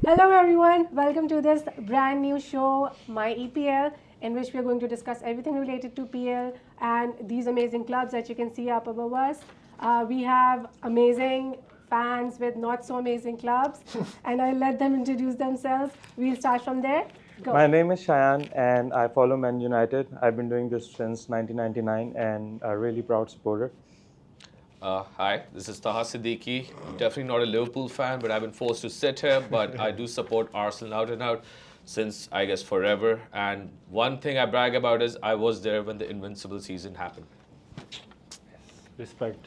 Hello everyone, welcome to this brand new show, My EPL, in which we are going to discuss everything related to PL and these amazing clubs that you can see up above us. We have amazing fans with not so amazing clubs, and I'll let them introduce themselves. We'll start from there. Go. My name is Shayan and I follow Man United. I've been doing this since 1999 and a really proud supporter. Hi, this is Taha Siddiqui. Definitely not a Liverpool fan, but I've been forced to sit here. But I do support Arsenal out and out since, I guess, forever. And one thing I brag about is I was there when the Invincible season happened. Respect.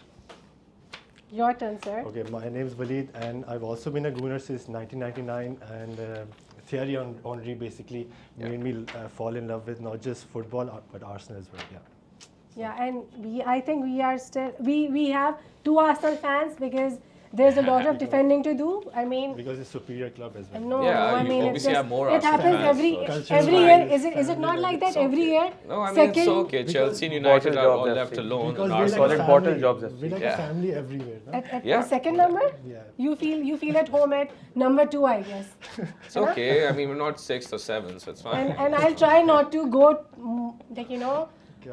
Your turn, sir. Okay, my name is Waleed, and I've also been a Gooner since 1999. And Thierry Henry basically made me fall in love with not just football but Arsenal as well. Yeah. Yeah, and I think we are still, we have two Arsenal fans because there's a lot of defending to do. I mean, Because it's a superior club as well. no, Yeah, I you mean, it's obviously just, have more it Arsenal happens fans, every so it's every fine. year. It's Is it not family, like that it's every year? No, I mean, Second, it's okay. Chelsea and United Bottle are all jobs, left FC. alone. Because And we're Arsenal. like a Solid bottle family. jobs, We're like yeah. a family everywhere. No? At Yeah. the second number, Yeah. you feel at home at number 2, I guess. It's okay. I mean, we're not 6th or 7th, so it's fine. And I'll try not to go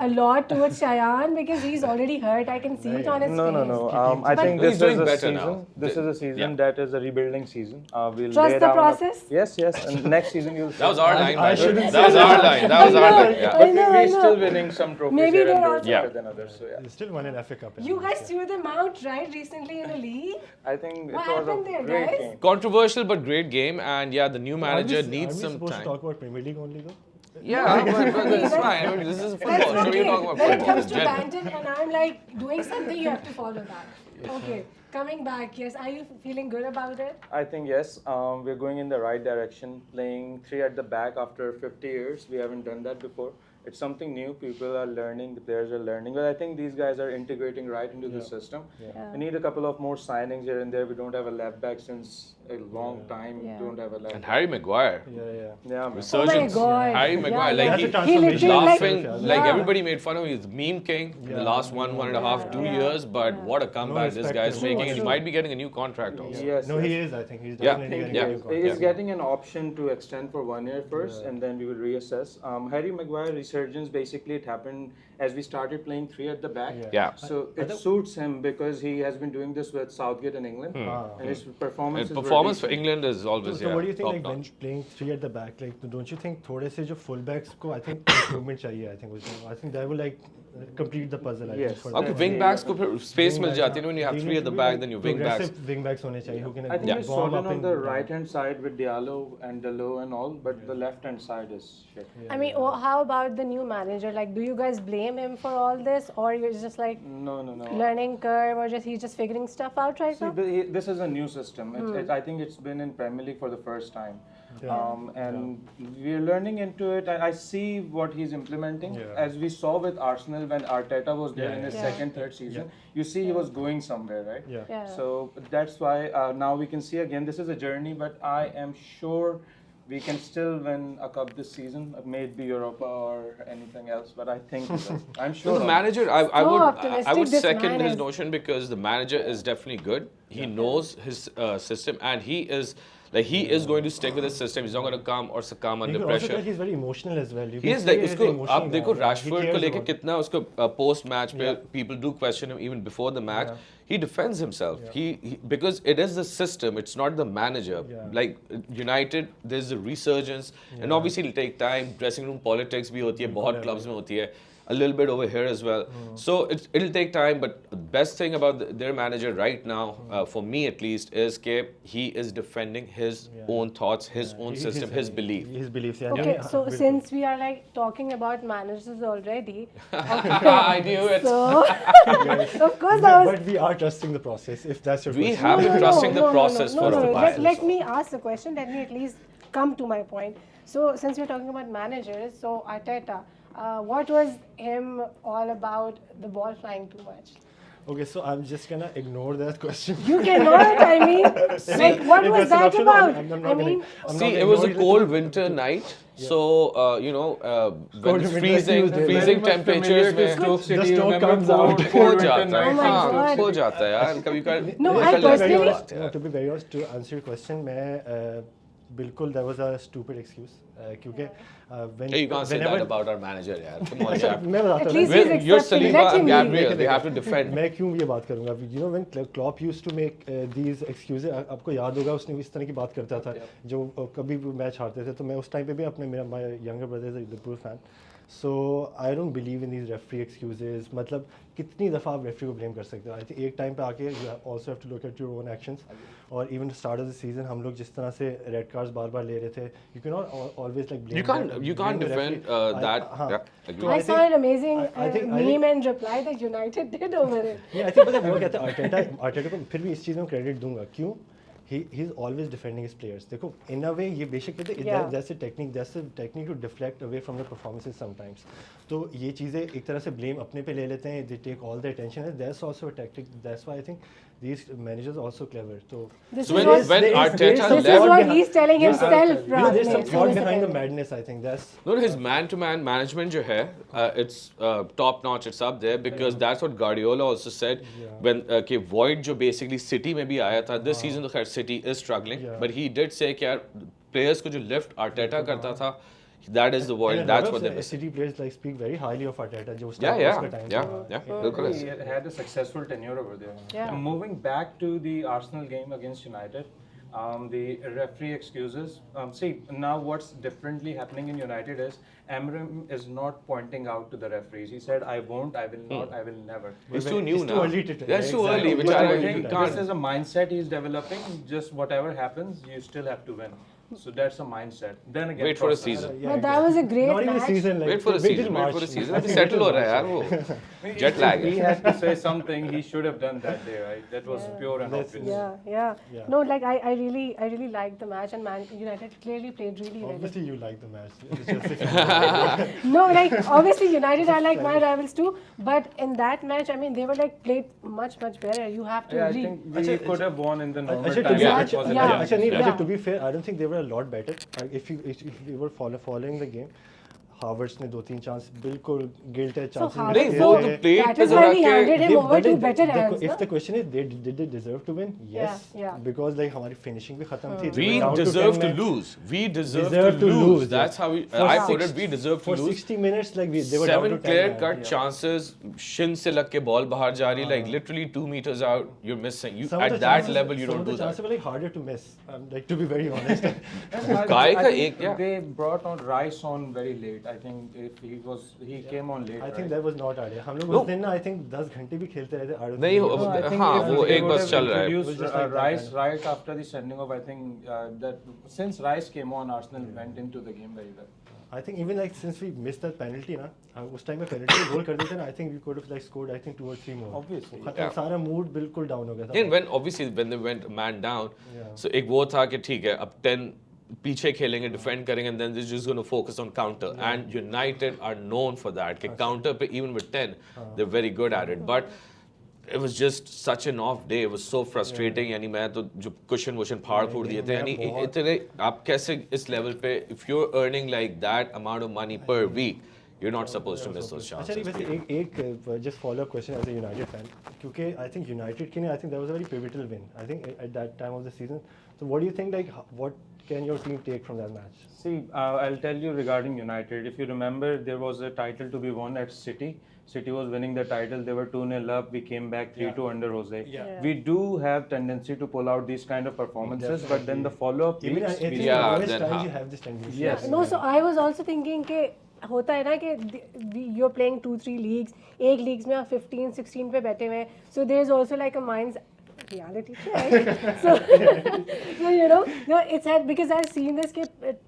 a lot towards Shayan because he's already hurt. I can see it on his face. No. I think He's this doing is a better season. now. This is a season Yeah. that is a rebuilding season. We'll Trust lay the down process? Yes. And next season you'll. That was our line, I by the way. shouldn't That was say our that. line. That was our line. I Yeah. But know, I we're know. still winning some trophies Maybe here they're and there also- better than others. So yeah, They still won an FA Cup. You guys threw them out, right, recently in a league? I think What it was happened a there, great guys? game. Controversial but great game, and yeah, the new manager Are needs we some supposed time. to talk about Premier League only though? Yeah, but it's fine. I mean, this is football. That's So okay. we're talking about When it football. comes in to general. banter and I'm like doing something, you have to follow that. Okay, coming back, yes. Are you feeling good about it? I think yes, we're going in the right direction. Playing three at the back after 50 years, we haven't done that before. It's something new. People are learning. The players are learning. But I think these guys are integrating right into the system. Yeah. We need a couple of more signings here and there. We don't have a left back since a long time. Yeah. We don't have a left. And back. Harry Maguire. Yeah. Yeah, man. Resurgence. God. Harry Yeah, Maguire. yeah. Like That's a he transformation. literally laughing. Yeah. Like Yeah. everybody made fun of him. He's meme king in the Yeah. last one and a half, 2 Yeah. years. But Yeah. what a comeback this respect guy's him. making. And he True. might be getting a new contract also. Yes, No, yes. he is. I think he's Yeah. definitely getting Yeah. a new He's contract. getting an option to extend for 1 year first, and then we will reassess. Harry Maguire resurgence, basically it happened as we started playing three at the back. Yeah. So it suits him because he has been doing this with Southgate in England, and his performance. And performance for England is always So what do you think, top like when notch. playing three at the back, like don't you think थोड़े से जो fullbacks को I think improvement चाहिए, I think that will like complete the puzzle. I Yes. think for आपको that. wing backs को फिर space Wing मिल backs, जाती है ना, when you have they three need at the to be, back, like, then your wing backs. progressive wing backs होने चाहिए who can I think like, it's bomb solid up on and the down. right hand side with Diallo and Delo and all, but the left hand side is shit. I mean, how about the new manager? Like, do you guys blame him for all this, or you're just like No. learning curve, or he's just figuring stuff out right See, now? this is a new system. I think it's been in Premier League for the first time. And we're learning into it. I see what he's implementing. Yeah. As we saw with Arsenal when Arteta was there in his Yeah. second, third season, you see he was going somewhere, right? Yeah. Yeah. So that's why now we can see again, this is a journey, but I am sure we can still win a cup this season. Maybe Europa or anything else, but I think we will. I'm So sure. the of it. manager, I So would optimistic this second man his is. notion because the manager is definitely good. He knows his system, and he is going to stick with his system. He's not going to come or succumb You under can also pressure. tell he's very emotional as well. You He can is see like he's उसको an emotional आप देखो guy. Yeah. He Rashford को cares लेके about- कितना उसको post match पे Yeah. people do question him even before the match. Yeah. He defends himself. He because it is the system. It's not the manager. Yeah. Like United, there's a resurgence, and obviously it'll take time. Dressing room politics भी होती है, बहुत clubs में होती है. A little bit over here as well. So it'll take time, but the best thing about their manager right now, for me at least, is that he is defending his own thoughts, his own system, his belief. His beliefs. Yeah. Okay, Yeah, so bilkul. since we are like talking about managers already, I knew it. so of course I was. But we are trusting the process. If that's your We question. have been trusting the process for a while. Let me ask the question. Let me at least come to my point. So, since we're talking about managers, so Arteta, what was him all about the ball flying too much? Okay, so I'm just gonna ignore that question. You cannot, I mean, like, what If was that's an that option, about? I'm not I gonna- mean, I'm See, not it was a ignoring cold winter night, so when Cold it's winter freezing, Tuesday. freezing Very much familiar temperatures to में Stoke City, The Stoke remember comes cold- out. cold हो winter जाता है. night. Oh my हाँ, God. हो जाता है यार. कभी कभी No, I निकल जाता है. personally- बात है No, यार. to be very honest, to answer your question, मैं बिल्कुल that was a stupid excuse क्योंकि when Hey, you can't say whenever that about our manager, यार. Come on, अच्छा, यार. मैं बताता At हूँ least ना, he's You're accepting. Saliba, Let him I'm lead. Gabriel. We have to defend. मैं क्यों ये बात करूँगा you know when Klopp used to make these excuses आपको याद होगा उसने इस तरह की बात करता था जो कभी भी मैच हारते थे तो मैं उस टाइम पे भी अपने मेरा my younger brother is a Liverpool fan so I don't believe in these referee excuses मतलब कितनी दफ़ा आप रेफरी को ब्लेम कर सकते हो आई थिंक एक टाइम पे आके you also have to look at your own actions और even start of the season हम लोग जिस तरह से रेड कार्ड्स बार-बार ले रहे थे you cannot always like blame You can't the referee. defend that. हाँ. Yeah, agree. So I saw an amazing I think- meme and reply that United did over it. नहीं आई थिंक पता है वो कहते हैं आर्टेटा को फिर भी इस चीज़ में क्रेडिट दूंगा क्यों he is always defending his players देखो इन अ वे ये बेशक कहते Yeah. हैं that's a technique to deflect away from the performances sometimes तो ये चीज़ें एक तरह से ब्लेम अपने पे ले लेते हैं they take all the attention that's also a tactic that's why I think these managers are also clever so This So is when what, when there is- Arteta there is this some is left, what he's telling There's some- himself. you know there's some Raj, thought नहीं, behind the नहीं. madness I think that's no, his man-to-man management जो है, it's top notch. It's up there because that's what Guardiola also said when कि Void जो basically City में भी आया था. This season तो खैर City is struggling, Yeah. but he did say कि यार players को जो lift Arteta करता था, that is the Void. and a That's lot what of they're missing. City players like speak very highly of Arteta जो Yeah, उसका time था. बिल्कुल He had a successful tenure over there. Yeah. And moving back to the Arsenal game against United, the referee excuses. See, now what's differently happening in United is Amram is not pointing out to the referees. He said, "I won't, I will not, I will never." It's too new It's too now. early to tell. That's too Exactly. early. Which But I I think can't. this is a mindset he's developing. Just whatever happens, you still have to win. So that's a mindset. Then again, Wait for a process. season. But that was a great Not even match. season like Wait for the wait till season. Wait March. for the season. I अभी think settle हो wait till रहा है यार March. वो. Jet lag He है. had to say something. He should have done that day, right? That was pure and That's- obvious. Yeah. No, like I really liked the match, and United clearly played really well. Obviously you like the match. It's just a- No, like obviously United are like my rivals too, but in that match, I mean they were like played much better. You have to Yeah, I agree. think we could have won in the normal Actually, time. to be, Yeah. It was a Yeah. challenge. actually, Yeah. to be fair, I don't think they were a lot better. If you were following the game, Havertz ने 2-3 chance बिल्कुल guilt है So chances Havertz- नहीं वो तो plate That पे is why we जरा handed के him over to better hands. If no? the question is did they deserve to win? Yes. Yeah. Because like हमारी finishing भी खत्म थी. They we were down to deserve 10 to men. lose. We deserve Deserve to to lose. lose, That's yeah. how For I six- put it. We deserve to For lose. 60 minutes like they were down Seven to 10 clear man. cut Yeah. chances. Shin से लग के ball बाहर जा रही, like literally 2 meters out. You're missing. You Some of at the that chances- level you some don't of the do chances that. were like harder to miss. Like to be very honest. Guy I का think एक- yeah. They brought on Rice on very late. I think if he came on late. I think right? that was not idea. हम लोग No. उस दिन ना I think 10 घंटे भी खेलते रहे थे. I don't नहीं, think वो- it was I that. think हाँ, if वो they एक would बस have चल रहा है. introduced, It was just like that Rice kind right after the sending off. I think that since Rice came on, Arsenal went into the game very well. I think even like since we missed that penalty ना उस time में penalty goal कर देते ना I think we could have like scored I think 2 or 3 more. Obviously. खत्म Yeah. सारा mood बिल्कुल down हो गया था. Then when obviously when they went man down, Yeah. so एक वो था कि ठीक है अब 10 पीछे खेलेंगे डिफेंड करेंगे and then they're just going to focus on counter and United are known for that कि counter पे even with 10 they're very good at it but it was just such an off day it was so frustrating यानी मैं तो जो cushion फाड़ फूड़ दिए थे यानी इतने आप कैसे इस level पे if you're earning like that amount of money per week you're not supposed to miss those अच्छा chances. नहीं वैसे एक just follow up question as a United fan क्योंकि I think United के लिए I think that was a very pivotal win I think at that time of the season so what do you think like what can your team take from that match? See, I'll tell you regarding United. If you remember, there was a title to be won at City. City was winning the title. They were 2-0 up. We came back 3-2 under Jose. Yeah. We do have tendency to pull out these kind of performances, but then the follow-up Even weeks, I think we Yeah, in most then times how? you have this tendency. Yes. No, so I was also thinking कि होता है ना कि you're playing 2-3 leagues, एक leagues में आप 15-16 पे बैठे हुए हैं, so there is also like a mind's reality check. So you know, no, it's had because I've seen this कि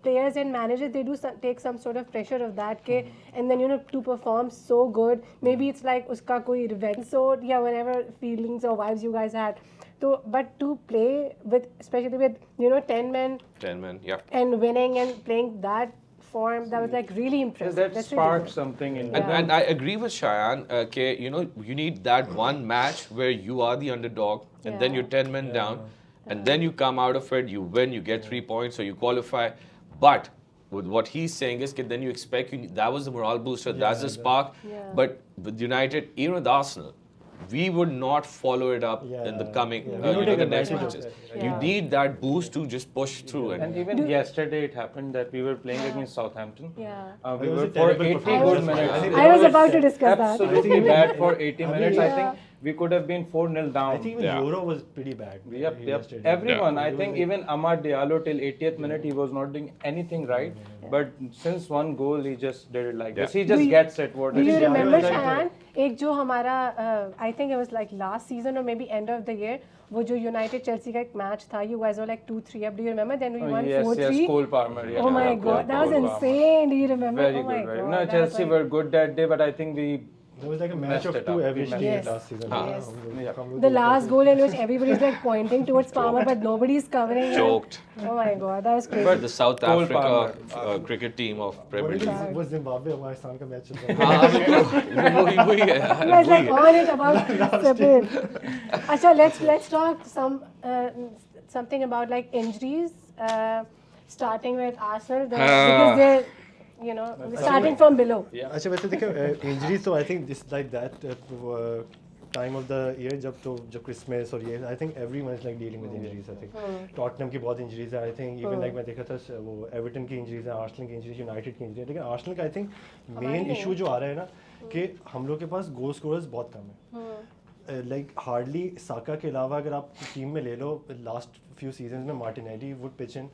players and managers they do take some sort of pressure of that के and then you know to perform so good, maybe it's like उसका कोई revenge sort या whatever feelings or vibes you guys had. So but to play with especially with you know 10 men 10 men, yeah. and winning and playing that form that was like really impressive. that That's sparked really good. something in And, and I agree with Cheyenne. Okay, you know, you need that one match where you are the underdog, and then Yeah. you're 10 men down, and then you come out of it, you win, you get 3 points, so you qualify. But with what he's saying is, that then you expect that was the morale booster, that's the spark. Yeah. But with United, even with Arsenal, we would not follow it up in the coming, We don't take the next advantage of matches. it. You need that boost to just push through. And even yesterday it happened that we were playing against Southampton. Yeah. We It was were a for terrible 80 performance. good minutes. I was about to discuss that. Absolutely bad for 80 minutes. I Yeah. think we could have been 4-0 down. I think even Yeah. Euro was pretty bad. Yep. yesterday. Everyone. Yeah. I think even Amad Diallo till 80th minute he was not doing anything right. But since one goal he just did it like this. He just gets it. What Do you is remember like Shahan? एक जो हमारा I think it was like last season or maybe end of the year, वो जो United Chelsea का एक match था, you guys were like 2-3 up. Do you remember? Then we won yes, 4-3. yes, Cole Palmer. Yeah. Oh my Yeah, God, that was Cole Palmer. insane. Do you remember? Very Oh my good, very. God, No, that was Chelsea like- were good that day, but I think we There was like a match Messed of it two up. average We teams messed it last season. Yes. Yeah. The last goal in which everybody's like pointing towards Palmer, but nobody's covering him. Choked. Oh my God, that was crazy. But the South Cole Africa Palmer. cricket team of What Premier is League. it? वो Zimbabwe Afghanistan का match चल रहा हाँ, बिल्कुल, वही है, You guys like वही है। on it about separate. Acha, let's talk something about like injuries. Starting with Arsenal, because they're starting from below. है. अच्छा वैसे देखो इंजरीज तो I think this like that time of the year जब Christmas और ये I think everyone is like dealing with injuries I think Tottenham की बहुत इंजरीज है आई थिंक इवन लाइक मैं देखा था वो एवर्टन की इंजरीज है आर्सेनल की इंजरीज यूनाइटेड की इंजरीज है लेकिन आर्सेनल का आई थिंक मेन इशू जो आ रहा है ना कि हम लोग के पास गोल स्कोरर्स बहुत कम है लाइक हार्डली साका के अलावा अगर आप टीम में ले लो लास्ट फ्यू सीजन में Martinelli would pitch in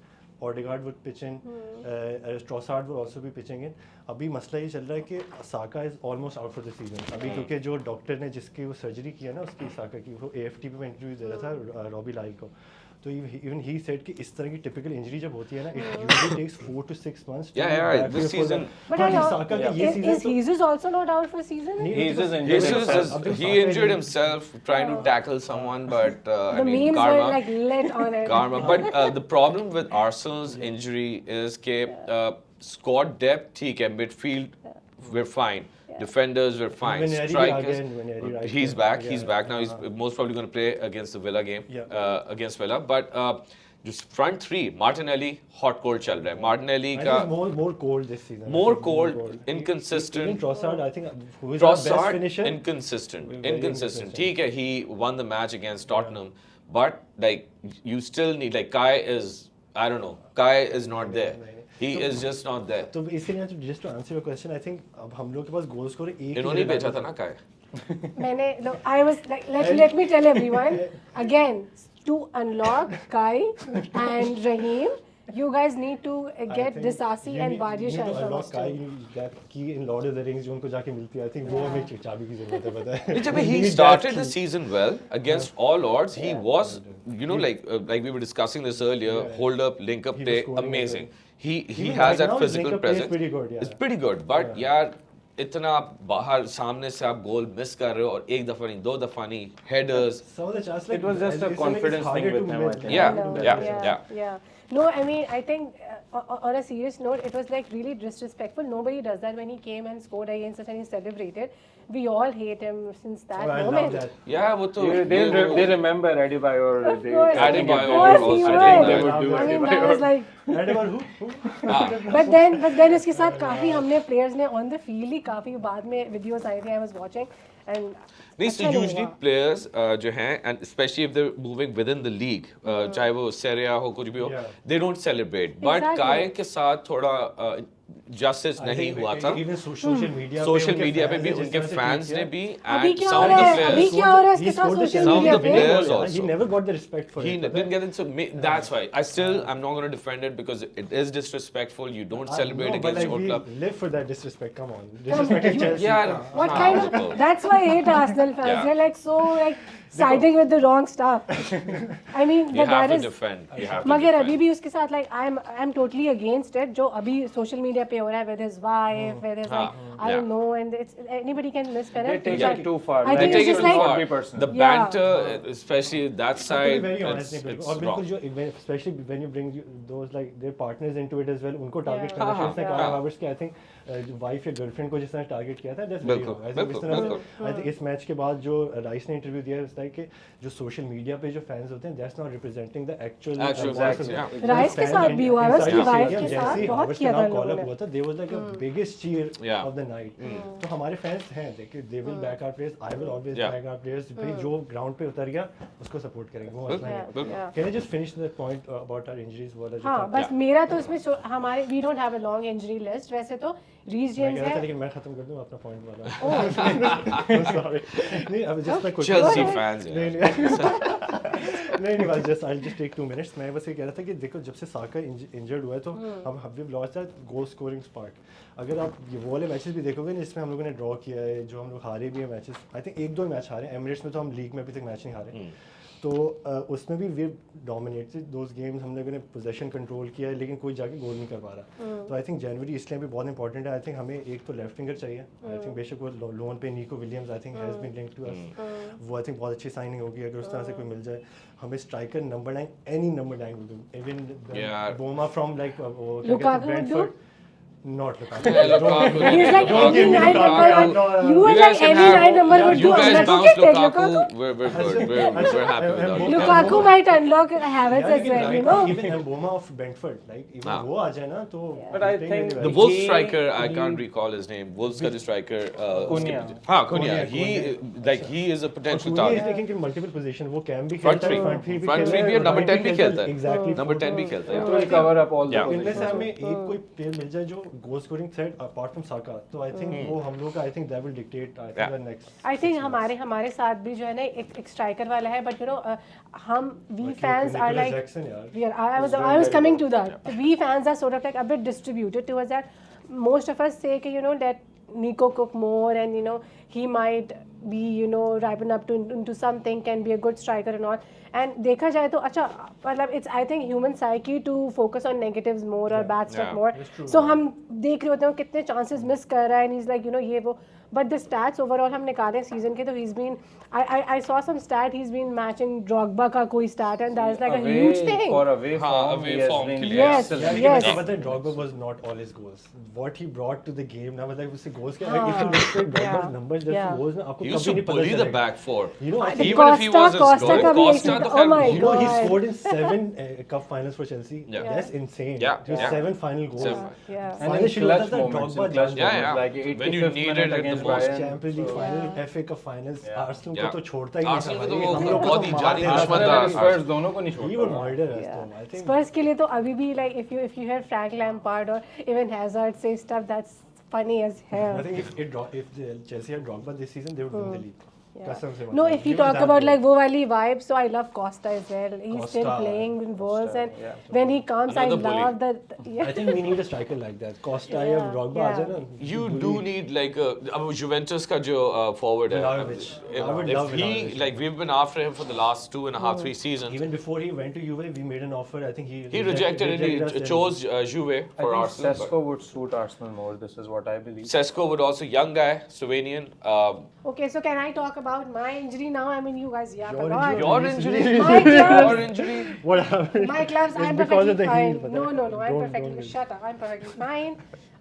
Odegaard would pitch in, Trossard would also be pitching in. अभी मसला ये चल रहा है कि साका is almost out for the season अभी क्योंकि जो डॉक्टर ने जिसकी वो सर्जरी किया ना उसकी साका की वो AFTP में इंटरव्यू दे रहा था रॉबी लाइल को तो इवन ही सेड कि इस तरह की टिपिकल इंजरी जब होती है ना it usually takes 4 to 6 months this season But Saka का ये is season Jesus also not out for season? He's just injured himself. he injured himself trying to tackle someone, but I The mean, memes karma. were like lit on it. Karma. But the problem with Arsenal's injury is that squad depth, ठीक है, midfield, we're fine. Defenders, we're fine. Nwaneri Strikers, again, Nwaneri right he's there. back. Yeah. He's back now. He's most probably going to play against the Villa game. Yeah. Against Villa. But just front three, Martinelli, hot cold चल रहा है. Martinelli I का think more cold this season. more I think cold, inconsistent. Even Trossard, I think, who is our best Trossard, finisher. inconsistent. Very Inconsistent. inconsistent. ठीक है, he won the match against Tottenham, but like you still need like Kai is I don't know. Kai is not there. He is just not there. तो इसलिए just to answer your question, I think अब हम लोग के पास goal score एक ही इन्होंने जगह बेचा था है। ना Kai. I was like, let me tell everyone again to unlock Kai and Raheem. You guys need to I get think Disasi you and need- Vardy you need to Shah from unlock us Kai, too. you need that key in Lord of the Rings जो उनको जाके मिलती है I think वो हमें चाबी की जरूरत है पता है Jab We he need started that the key. season well against all odds. He was, you know, like we were discussing this earlier. Hold up, link up He was play, scoring as amazing. He Even has right that now, his physical link-up play is presence. pretty good, yeah. It's pretty good, but यार इतना आप बाहर सामने से आप गोल miss कर रहे हो और एक दफा नहीं दो दफा नहीं headers. Some of the chance, It was just a it's confidence harder thing to with him, I miss. think. Yeah, I know, yeah. No, I mean, I think on a serious note, it was like really disrespectful. Nobody does that when he came and scored against us and he celebrated. We all hate him since that Oh, I love moment. that. Yeah, वो तो They remember Adebayor. Of course, Adebayor of course he also would. did They would do I mean, Adebayor. that was like. And about who? But then उसके साथ काफी हमने players ने on the field ही काफी बाद में videos आए थे I was watching and नहीं अच्छा so नहीं usually हुआ। players जो हैं and especially if they're moving within the league चाहे वो Serie A हो कुछ भी हो Yeah. they don't celebrate but Exactly. Kai के साथ थोड़ा justice I नहीं think हुआ था even social media social उनके media पे fans भी ने जिस उनके तरह से fans treat ने किया, भी अभी and क्या some हो of रहा the है अभी players क्या हो रहा है He इसके साथ scored the social some of media the पे players Yeah, also. He never got the respect for he it. didn't get it so that's why I still I'm not going to defend it because it is disrespectful you don't celebrate No, but against like your we club live for that disrespect. Come on, disrespecting Chelsea. yeah What हाँ, kind वो तो- of that's why I hate Arsenal fans Yeah. they're like so like siding with the wrong stuff I mean you but have that to is defend you have to मगर defend. अभी भी उसके साथ like I'm totally against it जो अभी social media पे हो रहा है with his wife with his like I don't know and it's anybody can misspell They it take but it too far. I Like, think They it's take just it too like far. be personal. The Yeah. banter, especially that To be side, very it's, honest, नहीं it's और बिल्कुल wrong. जो especially when you bring those like their partners into it as well उनको target Yeah. करना हाँ, उसने हाँ. Kai Havertz के I think जो wife या girlfriend को जिस तरह target किया था that's very बिल्कुल, wrong. I think इस बिल्कुल, तरह बिल्कुल. से I think इस मैच के बाद जो राइस ने इंटरव्यू दिया है उसने कि जो social media पे जो fans होते हैं that's not representing the actual Actual voice facts, of yeah. the rice के fan साथ in- भी हुआ है, inside उसकी the wife stadium. के साथ जैसे ही बहुत Havertz किया का था नाम लोगों call up ने। हुआ था there was like a biggest cheer Yeah. of the night. तो हमारे फैंस हैं, देखिए they will back our players, I will always Yeah. Back our players. भाई जो ग्राउंड पे उतर गया उसको सपोर्ट करेंगे, वो मसला नहीं है। बिल्कुल। Can I just finish the point about our injuries वाला जो हाँ था? बस मेरा तो इसमें हमारे we don't have a long injury list. वैसे तो रीस मैं जेम्स कह रहा था है। लेकिन मैं खत्म कर दूं अपना पॉइंट वाला। सॉरी नहीं, अब जस्ट मैं कुछ Chelsea fans, नहीं yeah. नहीं बस just I just take 2 minutes. मैं बस ये कह रहा था कि देखो जब से साका इंजर्ड हुआ है तो हम we lost that goal scoring spark. अगर आप ये वो वाले मैचेस भी देखोगे ना जिसमें हम लोगों ने ड्रॉ किया है, जो हम लोग हारे भी हैं मैचेस, आई थिंक 1-2 मैच हारे एमिरेट्स में, तो हम लीग में अभी तक मैच नहीं हारे। तो उसमें भी वी डोमिनेटेड दोज गेम्स, हम लोगों ने पोजीशन कंट्रोल किया है लेकिन कोई जाके गोल नहीं कर पा रहा। तो आई थिंक जनवरी इसलिए भी बहुत इंपॉर्टेंट है। आई थिंक हमें एक तो लेफ्ट विंगर चाहिए। आई थिंक बेशक वो लोन पे Nico Williams I think has been linked to us, वो आई थिंक बहुत अच्छी साइनिंग होगी अगर उस तरह से कोई मिल जाए। हमें striker number 9, any number 9 will do, even Yeah. बोमा from like Lukaku would do? Not Lukaku. Lukaku. He's like Don't any give me 9 Lukaku. number. No, You were You like guys can any have- 9 number would You do. I'm guys like, bounce okay, take Lukaku. Lukaku. We're good. We're happy with that. Lukaku might unlock Havertz as well, you know. Even Mboma of Brentford, like even हाँ. वो आ जाए ना तो But I he's playing think really The well. Wolves He- striker, I he- can't recall his name. Wolves का जो striker, Cunha. हाँ Cunha. Cunha. Like he is a potential Cunha is target. taking in multiple position. वो cam भी Front खेलता है, three. front three भी Front खेलता three है, भी है, number right 10 भी खेलता है. Exactly. Number 10 भी खेलता है. It will cover up all the Yeah. इनमें से positions. हमें एक कोई प्लेयर मिल जाए जो goal scoring threat apart from Saka, तो आई थिंक वो हम लोग का I think that will dictate I think the next. I think हमारे साथ भी जो है ना एक स्ट्राइकर वाला है, बट यू नो हम we fans are like Jackson यार, we are, I was coming to that. We fans are sort of like a bit distributed towards that. Most of us say you know that Nico cook more and you know he might be you know ripen up into something, can be a good striker and all. And देखा जाए तो अच्छा मतलब it's I think human psyche to focus on negatives more or bad stuff Yeah. more. That's true. So हम देख रहे होते हैं वो कितने chances miss कर रहा है and he's like you know ये वो. But the stats overall हम निकाले सीजन के तो he's been I saw some stat he's been matching Drogba का कोई stat and that's like a huge thing. For away हाँ, form, away he has form been के लिए. Yes, excellent. yes. but then Drogba was not all his goals. What he brought to the game ना मतलब उससे goals के हाँ. if you look at Drogba's Yeah. numbers just Yeah. goals ना आपको He used कभी to नहीं पता bully the चलेगा. back four. You know, I The think Even if he Costa- was Costa scoring, का भी Costa ऐसे- तो oh my you know he God. scored in 7 cup finals for Chelsea. Yeah. That's insane. Yeah, Just yeah. 7 final goals. Seven. Yeah. And Finally in शुरू clutch होता था moments, Drogba in clutch Yeah, moments, yeah. like When you 85th needed minute it the against most. Bayern. Champions league So- final, FA cup finals, Yeah. Arsenal Yeah. को तो छोड़ता ही नहीं Arsenal था को तो भाई, वो हम लोग को बहुत तो ही मार जानी देता था। दुश्मन Arsenal था। and Spurs दोनों को नहीं He छोड़ता was था। murder us Yeah. though, I think. Spurs के लिए तो अभी भी like if you hear Frank Lampard or even Hazard say stuff that's funny as hell. I think if the Chelsea had Drogba this season, they would win the league. Yeah. कसम से No, मतलब, if you he was talk that about good. like वो वाली vibe, so I love Costa as well. He's still Costa, playing in Wolves, Costa, and yeah. when he comes, I Another bully. love that. Yeah. I think we need a striker like that. Costa या Yeah, Drogba आ yeah. जाए ना. You do need like a अब Juventus का जो forward है. Vlahovic. I would If love he Vlahovic. like we've been after him for the last 2.5, 3 seasons. Even before he went to Juve, we made an offer. I think He rejected it. He us and- chose Juve I for think Arsenal. but Sesko would suit Arsenal more. This is what I believe. Sesko would also young guy, Slovenian. Okay, so can I talk about my injury now? I mean, you guys yap a Your lot. injury. Your injury. My clubs. Your injury. What happened? My clubs, It's I'm because of perfectly the fine. heel, but No, that- no, no, I'm don't- perfectly. don't- Shut up, I'm perfectly fine.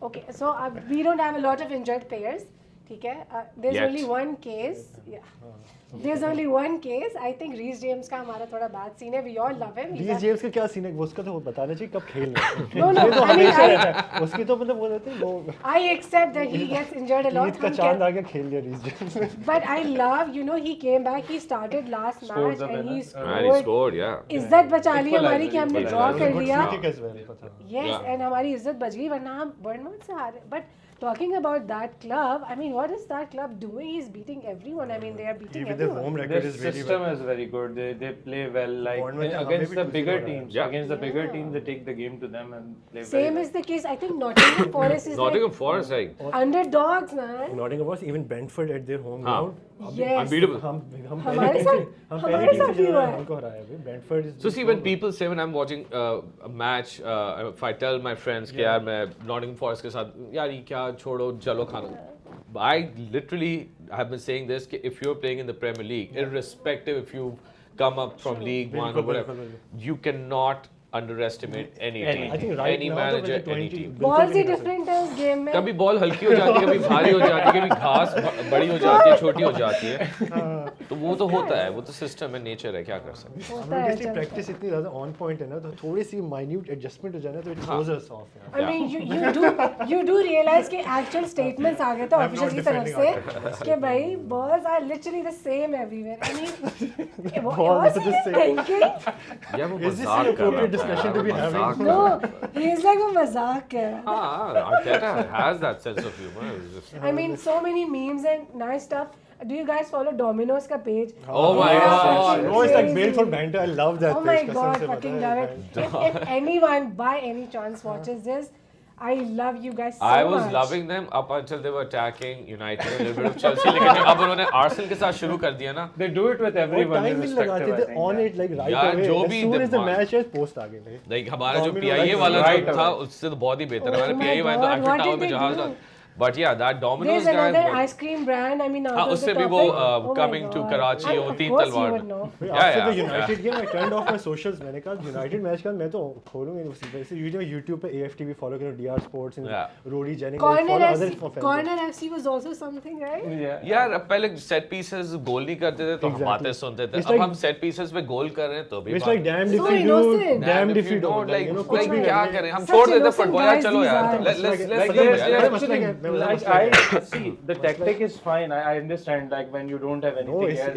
Okay, so we don't have a lot of injured players. ठीक है? There's Yet. only one case. Yeah. There's only one case. I think Reece James का हमारा थोड़ा bad scene है. We all love him. He's Reece a- James का क्या scene है? वो उसका तो बताना चाहिए कब खेल रहे हैं। No, no, ये तो I mean, हमेशा I- रहता है। उसकी तो मतलब वो रहते हैं वो I accept that he gets injured a lot. Eid का हम चांद क्या- आ गया खेल लिया Reece James। But I love, you know, he came back. He started last Scored match the and he winner. Man, he scored. scored, yeah. इज्जत बचा ली हमारी कि हमने Equalizer, ड्रॉ कर equalizer. लिया. Free kick as well, पता है। Yes, Yeah. and हमारी इज्जत बच गई वरना हम बर्नमाउथ से हारे. But talking about that club, I mean, what is that club doing? He's beating everyone. I mean, they are beating Even their everyone. home Their record is really system well. is very good. They play well. Like Bournemouth का against हमें the भी bigger कुछ नहीं हो teams. रहा है. Against the bigger Yeah. teams, they take the game to them and play very Same well. is the case. I think Nottingham Forest is Nottingham like Forest, like underdogs, man. Nottingham Forest, even Brentford at their home हाँ. ground. Yes. unbeatable. हम हमारे पहली साथ- team से हम हमारे पहली team साथ से ही हुआ जो है। हमको हराया है Brentford is So see, when people say when I'm watching a match, if I tell my friends कि यार मैं Nottingham Forest के साथ यार ये क्या छोड़ो चलो खाना, I literally have been saying this कि if you're playing in the Premier League, irrespective if you come up from League One or बिल्कुल, whatever, बिल्कुल, you cannot underestimate any Any. team. I think right any now manager, तो any 20 team. बिल्कुल balls भी ही नहीं कर सकते। Different है उस गेम में. कभी बॉल हल्की हो जाती है, कभी भारी हो जाती है, कभी घास बड़ी हो जाती है, छोटी हो जाती है. तो वो तो होता है, वो तो सिस्टम है, नेचर है, क्या कर सकते हैं. हम होता लोग है, की चलता है. प्रैक्टिस इतनी ज़्यादा ऑन पॉइंट है ना, तो थोड़ी सी माइन्यूट एडजस्टमेंट हो जाए ना तो इट थ्रोज अस ऑफ यार. I mean, you do realize कि actual statements आ गए थे I'm not officials की तरफ defending से कि भाई balls are literally the same everywhere. I mean, what Balls was are he the same. thinking? या वो Is this मजाक an कर रहा appropriate था discussion यार, to be वो having? मजाक No, he is like वो मजाक कर रहा था. हाँ, Arteta has that sense of humor. It's just- I mean, so many memes and nice stuff. Do you guys follow Domino's का page? Oh my Yeah, God. it's No, it's like crazy. built for banter. I love that Oh my page. कसम god, से fucking पता love है, it. If anyone by any chance watches this, I love you guys so I was much. loving them up until they were attacking United, a little bit of Chelsea. लेकिन अब उन्होंने Arsenal के साथ शुरू कर दिया ना. They do it with वो everyone. टाइम भी लगाते irrespective, I थे think, on yeah. it like right यार, away. जो As भी soon as the दिमाग- match है post आ गए. Like हमारा जो Domino PIA like वाला right जो था away. उससे तो बहुत ही बेहतर है. Oh हमारा my PIA वाला तो God, Eiffel what Tower did में they जहाज do? था. But yeah, that Domino's There's guy. another वो- ice cream brand. I mean, out हाँ, of उससे the भी topic. वो Oh my coming to God. Karachi And वो of तीन course you तलवार. would know. After the United game, I turned off my socials. मैंने कहा United match का मैं तो खोलूंगी उसी तरह से. YouTube पे AFTV follow करो, DR Sports and Yeah. Rory Jennings. Corner follow other FC, fans. Corner FC was also something, right? Yeah. यार अब पहले सेट पीसेस गोल नहीं करते थे तो हम Exactly. बातें सुनते थे. It's अब like- हम सेट पीसेस पे गोल कर रहे हैं तो भी It's like damned if So you do, innocent. damned if you don't. like, You know, like कुछ भी क्या करने- करें हम Such छोड़ देते innocent फुटबॉल यार guys चलो these यार are. let's Like forgive there's, it, there's let's- actually, like I see the tactic is fine. I understand like when you don't have anything No, it's else.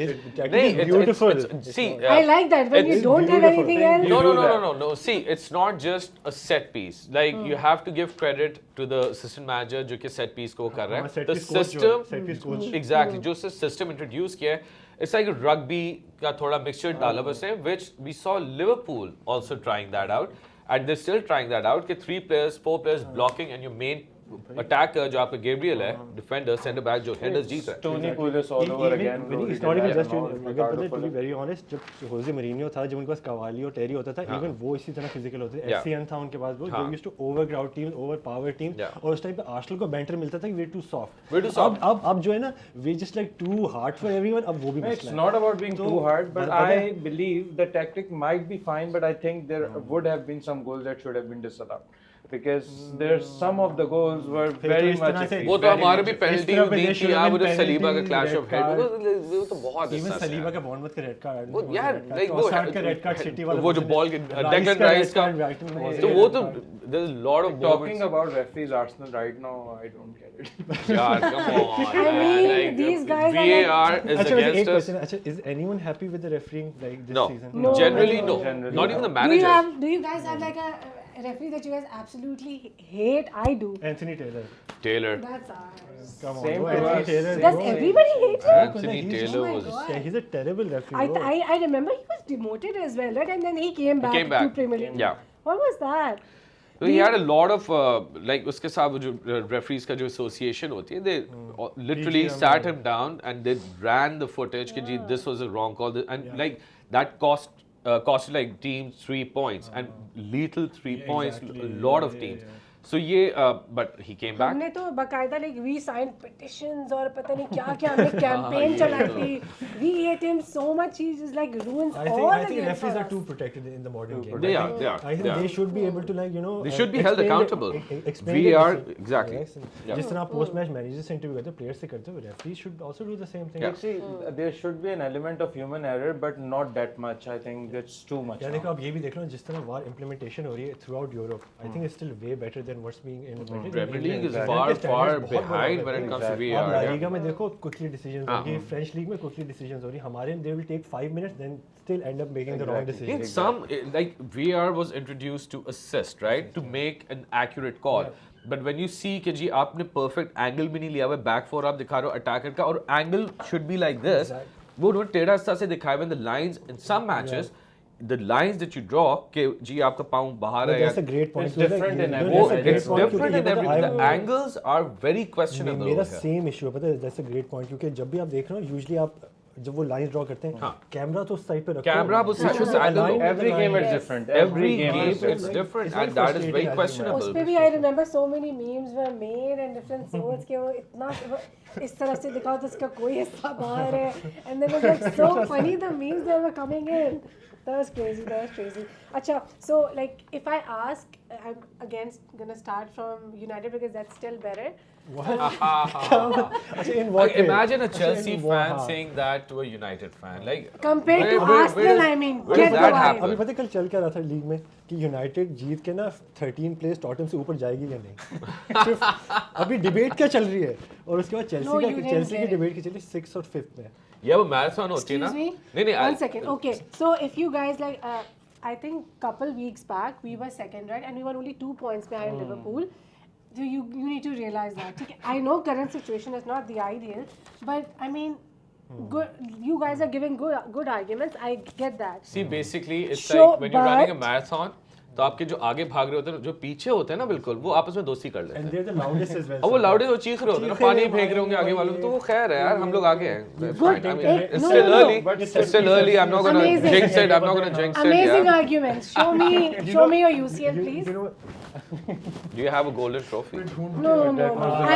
नहीं, it's beautiful. see I like that when you it's don't have beautiful. anything else. No, do no, no, that. no, no, no. See, it's not just a set piece. Like you have to give credit to the assistant manager जो कि set piece को कर रहा हाँ, है. set The piece coach जो है, system, set piece coach. exactly. जो system introduce किया है, it's like a rugby का थोड़ा mixture डाला बस है, which we saw Liverpool also trying that out, and they're still trying that out. कि 3 players, 4 players blocking, and your main attacker जो आपका Gabriel है, defender, centre back जो headers जीत रहा है. Tony Pulis all over again. Even, it's not even just अगर पता है to be very honest जब Jose Mourinho था जब उनके पास Cavani और Terry होता था even वो इसी तरह physical होते थे. Yeah. FCN था उनके पास वो हाँ. they used to overcrowd teams, overpower teams Yeah. और उस टाइम पे Arsenal को banter मिलता था कि we're too soft. We're too soft. अब जो है ना we just like too hard for everyone अब वो भी It's मसला है. not about being So, too hard, but but I believe the tactic might be fine, but I think there would have been some goals that should have been disallowed. Because there's some of the goals were फिर तो very इस much. तरह से- iffy, वो तो very हमारे much भी iffy. Penalty तरह पे दी they थी should have यार वो been सलीबा का penalty, clash red of head card. वो तो बहुत Even हिस्सा Saliba है. का Bournemouth का red card. वो यार red like card, वो Trossard का red card, City वाला वो जो wasn't बॉल it? के Rice डेक्लन का राइस red का card, Brighton में wasn't तो it? वो तो there's a lot of Talking moments. about referees, Arsenal right now, I don't get it. यार come on I man, mean, like, these guys are VAR like- is अच्छा वैसे एक against us. question अच्छा is anyone happy with the refereeing like this No, season? No, generally no. no, Generally not even the Do you managers. do you guys have like a referee that you guys absolutely hate? I do. Anthony Taylor. Taylor. That's ours. Come on. Same no, to Anthony us. Taylor. Does no. everybody hate him? Anthony he's- Taylor Oh my was. God. Yeah, he's a terrible referee. I, bro. I remember he was demoted as well, right? And then he came back, came back. to Premier League. Yeah. What was that? So he had a lot of like उसके साथ वो जो referees का जो association होती है, they literally PGM sat him down and they ran the footage कि जी this was a wrong call and like that costed like teams 3 points and lethal 3 points exactly. a lot of Yeah, teams. yeah. So ये but he came back. हमने तो बकायदा like we signed petitions और पता नहीं क्या क्या हमने campaign चलाई थी. We hate him so much. He just like ruins I all think the games referees for are us. too protected in the modern game. They I are, think- they are, I think they are. they should be able to like They should be held explain accountable. explain We their are decision. exactly. Yes, and Yeah. जिस तरह आप post match managers से interview करते हो players से करते हो referees should also do the same thing. Yeah. See, there should be an element of human error, but not that much. I think that's too much. यार now. देखो आप ये भी देख लो जिस तरह VAR implementation हो रही है throughout Europe. I think it's still way better than what's being implemented. Premier League is Exactly. far Indian far standards बहुत behind बड़ा when it है। comes to Exactly. आप VAR. ला yeah. लीगा में देखो quickly decisions हाँ. होंगी, French league में quickly decisions हो रही, हमारे they will take 5 minutes then still end up making the wrong Exactly. decision. In some, like VAR was introduced to assist, right, to make an accurate call. But when you see कि जी आपने perfect angle भी नहीं लिया हुआ है, back four आप दिखा रहे हो attacker का और angle should be like this. वो उन्होंने टेढ़ा हिस्सा से दिखाया when the lines in some matches, the lines that you draw कि जी आपका पाँव बाहर But है that's a या great point. It's तो like, different in no, every वो that's a great it's point different क्योंकि in ये every. पता है, The angles are very questionable. मेरा over here. सेम इशू है पता है दैट्स अ ग्रेट पॉइंट क्योंकि जब भी आप देख रहे हो यूजुअली आप जब वो लाइंस ड्रॉ करते हैं कैमरा तो उस साइड पे रखो Camera उस side पे I don't know. Every game is different. Every game is it's different and that is very उस questionable. पे भी I remember so many memes were made and different swords के वो इतना इस तरफ से दिखाओ तो इसका कोई हिस्सा बाहर है and then it was like so funny the memes that were coming in. That was crazy. That was crazy. Acha, so like if I ask, I'm again gonna start from United because that's still better. अच्छा in what Imagine a Chelsea fan saying that to a United fan. Like Compared to where Arsenal, does- I mean, where get does the that vibe. happen? अभी पता है कल चल क्या रहा था league में कि यूनाइटेड जीत के ना 13 प्लेस टॉटन से ऊपर जाएगी या नहीं सिर्फ अभी डिबेट क्या चल रही है और उसके बाद No, you चेल्सी didn't की get it. डिबेट की चली 6th और 5th में ये वो मैराथन होती है ना Excuse me? नहीं नहीं One second. Okay. So if you guys like, I think couple weeks back we were second, right? And we were only 2 points behind Liverpool. So you need to realize that. Okay? I know current situation is not the ideal, but I mean, good. You guys are giving good arguments. I get that. See, basically, it's Sure, like when you're running a but- marathon, तो आपके जो आगे भाग रहे होते हैं जो पीछे होते हैं ना बिल्कुल वो आपस में दोस्ती कर लेते एंड हैं they are the loudest as well और वो लाउडे वो चीख रहे होते हैं ना चीख रहे पानी हैं, फेंक रहे होंगे आगे वालों को तो वो खैर है यार हम लोग आगे हैं That's Good. fine. I mean, it's No, still no, no. early But it's still early I'm not gonna Amazing. jinx it I'm not gonna jinx it Amazing yeah. arguments. Show me your UCL, please. you know Do you have a golden trophy? No.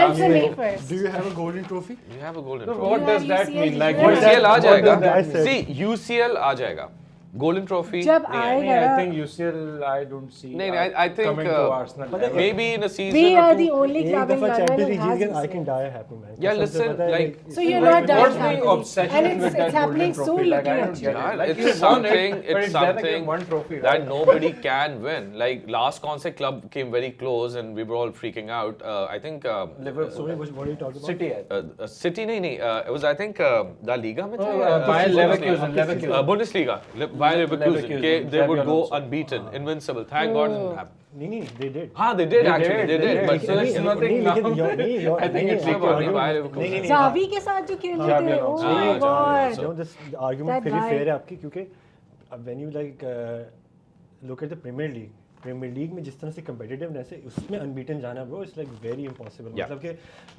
Answer me first. do you have a golden trophy Do you have a golden So trophy? what You does have that UCL, mean? Like you what have- does UCL uh what जाएगा does that say? See UCL आ जाएगा golden trophy जब नहीं आएगा आएगा। I think UCL I don't see. नहीं I think coming to Arsenal. maybe in a season We or are two the only एक club in दफा London champions who league जीत has गए I can UCL. Die happy man Yeah, listen, like- So you're not done What's the happy. obsession And it's with that happening golden so trophy? Like, I little don't get actually. it. Like, it's you won something it, but it's then again something one trophy, that right? nobody can win like last concert club came very close and we were all freaking out I think Liverpool, sorry what are you talking about City. City नहीं it was I think La Liga में था Bayer Leverkusen. Bundesliga Bayer Leverkusen के they would go Alonso. unbeaten invincible thank God it didn't happen नहीं they did हाँ they did actually they did but So it's nothing now. I think it's नहीं, about नहीं, Bayer Leverkusen. नहीं, Xavi के साथ जो खेल रहे थे, oh हाँ, my god. you know this argument That फिर भी guy. फेयर है आपकी क्योंकि when you like look at the Premier League में जिस तरह से competitiveness है उसमें unbeaten जाना bro it's like very impossible Yeah. मतलब कि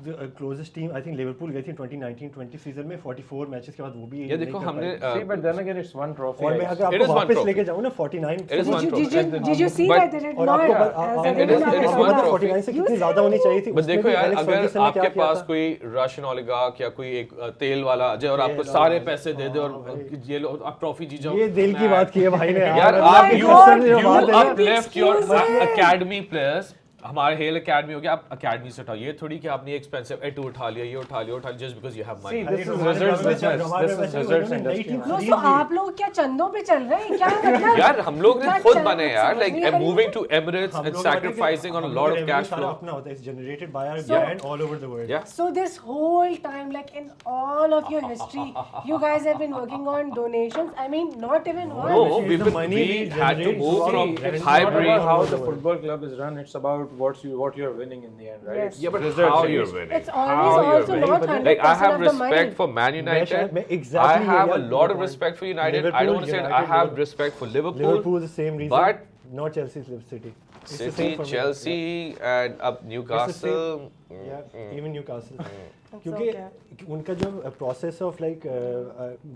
the closest team I think Liverpool गई थी 2019-20 सीजन में 44 मैचेस के बाद वो भी ये देखो नहीं कर हमने पाई। See, but then again, it's one trophy. और मैं I अगर It is आपको one वापस trophy. लेके जाऊँ ना 49 It is one Did you see But- that they did और not? आपको as a it is- winner it is of one the- trophy. 49 से You कितनी see ज्यादा होनी चाहिए थी बस उसमें देखो भी यार Alex अगर Ferguson ने क्या आपके किया पास था? कोई रशियन ओलिगार्क या कोई एक तेल वाला आ जाए और आपको तेल सारे वाला, पैसे दे दे और ये लो आप ट्रॉफी जीत जाओ ये दिल की बात की है भाई ने यार Oh आप my you God, you what are you uplift your excuses? academy players हमारे हेल एकेडमी हो गया आप एकेडमी से उठाओ ये थोड़ी कि आपने एक्सपेंसिव एटू उठा लिया ये उठा लिया just because you have See, money this is results business. This is results industry. No, so आप लोग क्या चंदों पे चल रहे हैं क्या मतलब? यार हम लोग ने क्या खुद चल- बने यार समझ like नहीं आ रही moving है? to Emirates हम and लोग sacrificing on a lot of cash सारा flow अपना होता है it's generated by our So- brand all over the world yeah So this whole time, like in all of your history, you guys have been working on donations. I mean, not even one. no Which is we've the been, money we we had to generate move throughout from the brand. It's Highbury not about how all the over. football club is run. It's about what you're winning in the end, right? Yes. It's yeah but results how you're industry. winning It's always How you're also winning. not 100% like I have of the money. respect for Man United exactly I have a yeah, lot of yeah. respect for United I Liverpool, don't want to say it. I United, have Liverpool. respect for Liverpool Liverpool is the same reason but not Chelsea City It's the City same for me. Chelsea and up It's the Newcastle same. Yeah, even Newcastle That's क्योंकि okay. उनका जो process of like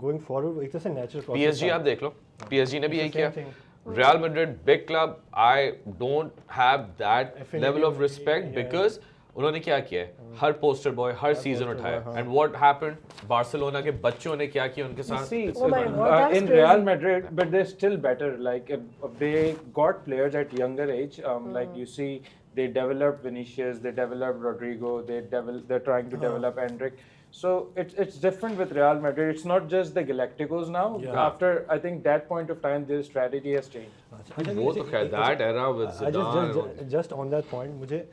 going forward एक तरह से natural process PSG आप देख लो PSG ने भी यही It's the किया same thing. Real Madrid big club I don't have that Affinity level of with- respect yeah. because उन्होंने क्या किया है हर पोस्टर बॉय हर सीजन poster उठाया boy, हाँ. एंड व्हाट हैपेंड बार्सिलोना के बच्चों ने क्या किया उनके साथ See, Oh my God, that's in crazy. Real Madrid, but they're still better. Like they got players at younger age. Like you see, they developed Vinicius, they developed Rodrigo, they're trying to develop Endrick. So it's different with Real Madrid. It's not just the Galacticos now. Yeah. After I think that point of time, their strategy has changed. वो तो खैर that era with Zidane just on that point मुझे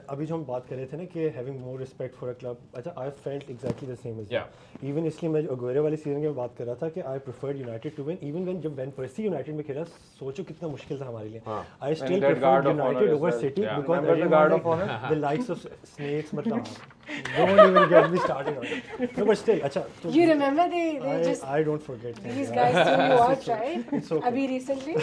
अभी जो हम बात कर रहे थे ना कि having more respect for a club अच्छा I felt exactly the same as Yeah. Even इसलिए मैं अगुएरो वाली सीजन की बात कर रहा था कि I preferred United to win even when जब वेन पर्सी यूनाइटेड में खेला सोचो कितना मुश्किल था हमारे लिए हाँ. I still that guard preferred of honor United as over well. City Yeah. Because Remember the guard of honor? The likes of snakes मतलब Don't even get me started on it. No, but still, अच्छा. तो You remember they just I don't forget things. these yeah. guys threw you out, right? It's okay. Abhi recently.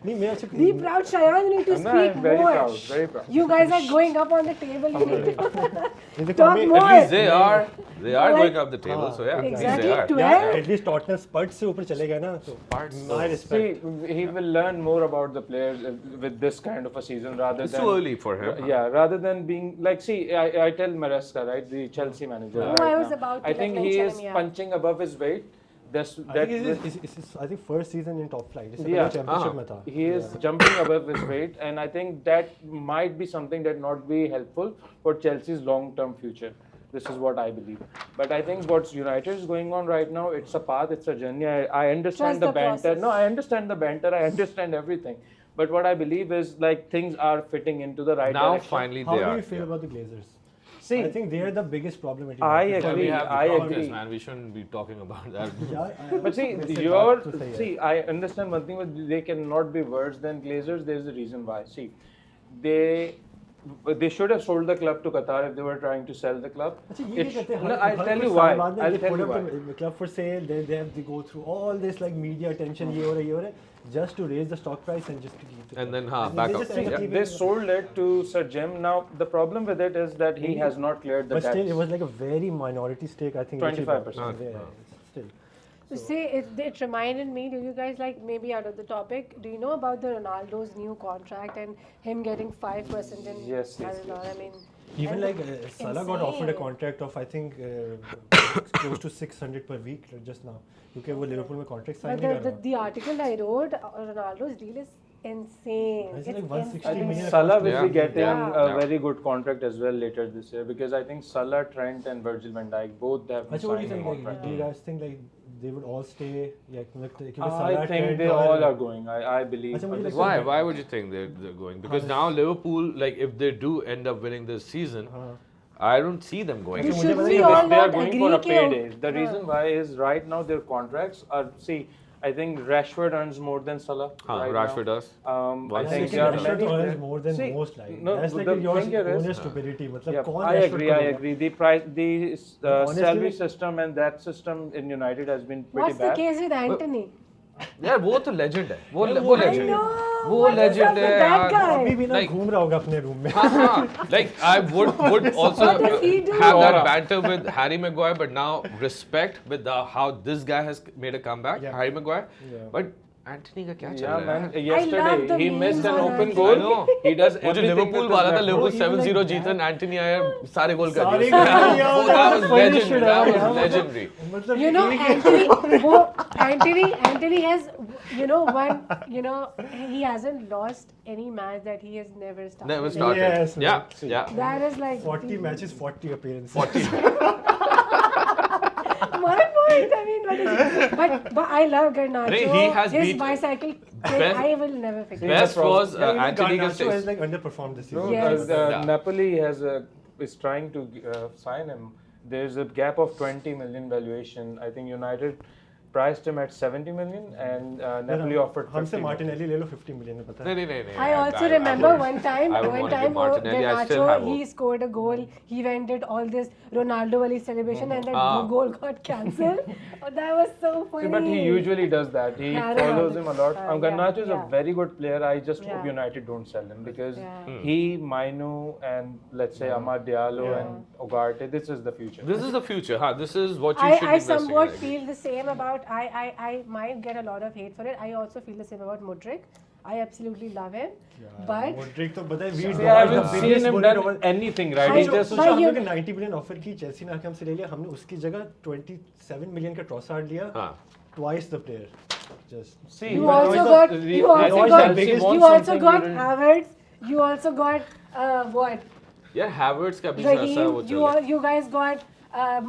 नहीं मैं अच्छा. Be proud, Shayan. You need to No, speak I'm very more. proud, very proud. You guys are going up on the table. You need to नहीं, देखो, talk हमें- more. At least they are Like- going up the table, so yeah, at least Exactly, they are. 12. Yeah, at least Tottenham Spurs से ऊपर चले गए ना तो. Parts. My respect. See, he will learn more about the players with this kind of a season rather It's than. too early for him. Yeah, rather than being like, see, I tell Maresca, right, the Chelsea manager. Oh, right I was now, about to I think he mention is him, yeah. punching above his weight. That's I that. think it's I think first season in top flight. इससे Yeah. पहले championship में था. He is jumping above his weight, and I think that might be something that not be helpful for Chelsea's long-term future. This is what I believe. But I think what's United is going on right now, it's a path, it's a journey. I understand Trust the the banter. process. No, I understand the banter. I understand everything. But what I believe is like things are fitting into the right Now direction. finally How they do are. you feel about the Glazers? See, I think they are the biggest problem. at I United. Yeah, agree. we have the I progress, agree. man. We shouldn't be talking about that. Yeah, But see, वैसे your बात तो सही है. see, I understand one thing, but they cannot be worse than Glazers. There's a reason why. See, they should have sold the club to Qatar if they were trying to sell the club. अच्छा ये क्या कहते हैं No, हर I'll tell कोई you why. साल बाद में I'll they tell put you up why. the club for sale. They have to go through all this like media attention ये हो रहा है ये हो रहा है just to raise the stock price and just to keep the And club. then, हाँ, And back they up. just end up Yeah. leaving They the- sold it to Sir Jim. Now the problem with it is that he has not cleared the But still, debts. it was like a very minority stake. I think 25%. Yeah, still. So say it reminded me. Do you guys like maybe out of the topic? Do you know about the Ronaldo's new contract and him getting 5% in? Yes, I yes, don't know. I mean, Even and like Salah got offered a insane. contract of I think close to 600 per week just now. क्योंकि वो Liverpool में contract sign But नहीं कर रहा. the article I wrote, Ronaldo's deal is insane. It's It's like 160 I think million Salah will Yeah. be getting Yeah. a Yeah. very good contract as well later this year because I think Salah, Trent, and Virgil van Dijk both have been अच्छा what do you signed think? a Like, contract. do you guys think like they would all stay? Yeah, क्योंकि I Salah, think Trent they और- all are going. I believe. अच्छा, मुझे लगता Why? Why would you think they're going? Because now Liverpool, like, if they do end up winning this season, I don't see them going. You मुझे should पता we नहीं, all They are not going agree for a कि payday. The reason why is right now their contracts are. See, I think Rashford earns more than Salah. Huh, right Rashford now. does. I Well, think six there are million. Rashford many. earns more than See, most like. no, That's like the your thing here is- own stupidity. मतलब Yeah, कौन I Rashford agree. को I देगा? agree. The price, the honestly, salary system and that system in United has been pretty What's the bad. case with Anthony? यार वो तो legend है. वो I legend know. है. वो What is legend up with है that यार. guy? अभी भी ना Like- घूम रहा होगा अपने रूम में. हाँ, हाँ. Like I would also What does he do? have that banter with Harry Maguire, but now respect with how this guy has made a comeback, Yeah. Harry Maguire. Yeah. But Anthony का क्या चल Yeah, रहा man. है? love Yesterday the he missed memes an on open Anthony. goal. I know. He does वो जो everything Liverpool with वाला his था left Liverpool Oh, even 7-0 like जीता that. एंटनी आया सारे गोल कर सारे दिए. गोल कर दिया, वो that that was was funny legendary. shit, That yeah. was legendary. मतलब You know, Anthony has, he hasn't lost any match that he has never started. Never started. Yes, Yeah, man. yeah. That is like 40 matches, 40 appearances. 40. my point. I mean, what is it? But I love Garnacho. He has his beat- bicycle. Best- I will never forget. Best was Yeah, even Anthony Garnacho gets has like underperformed this No, season. Yes. Yeah. Napoli is trying to sign him. There's a gap of 20 million valuation. I think United priced him at 70 million and Napoli offered 50 हमसे million. Martinelli ले लो 50 million में पता है. नहीं. I also remember one time I would want to give Martinelli. I still Garnacho, have he hope. scored a goal. He went did all this Ronaldo wali celebration and that Ah. goal got cancelled. Oh, that was so funny. See, but he usually does that. He Yeah, follows Ronaldo. him a lot. Yeah, Garnacho is yeah. a very good player. I just hope Yeah. United don't sell him because Yeah. he, Mainu, and let's say Amad Diallo Yeah. and Ugarte, this is the future. This is the future. Huh? This is what you should be I investing somewhat in. feel the same about I might get a lot of hate for it. I also feel the same about Mudryk. I absolutely love him. But Modric तो पता है we See, I dodged haven't the seen biggest him bullet done over- anything, right? I He don't- just सोचो But हम you- लोग ने 90 million offer की Chelsea ने आके हमसे ले लिया हमने उसकी जगह 27 मिलियन का ट्रॉसार्ड लिया हाँ. twice the player just see. you but also the- got the- you I also think got Chelsea you wants also something got you didn't- Havertz. You also got what? यार Havertz का भी ऐसा Raheem. वो चल रहा है. You guys got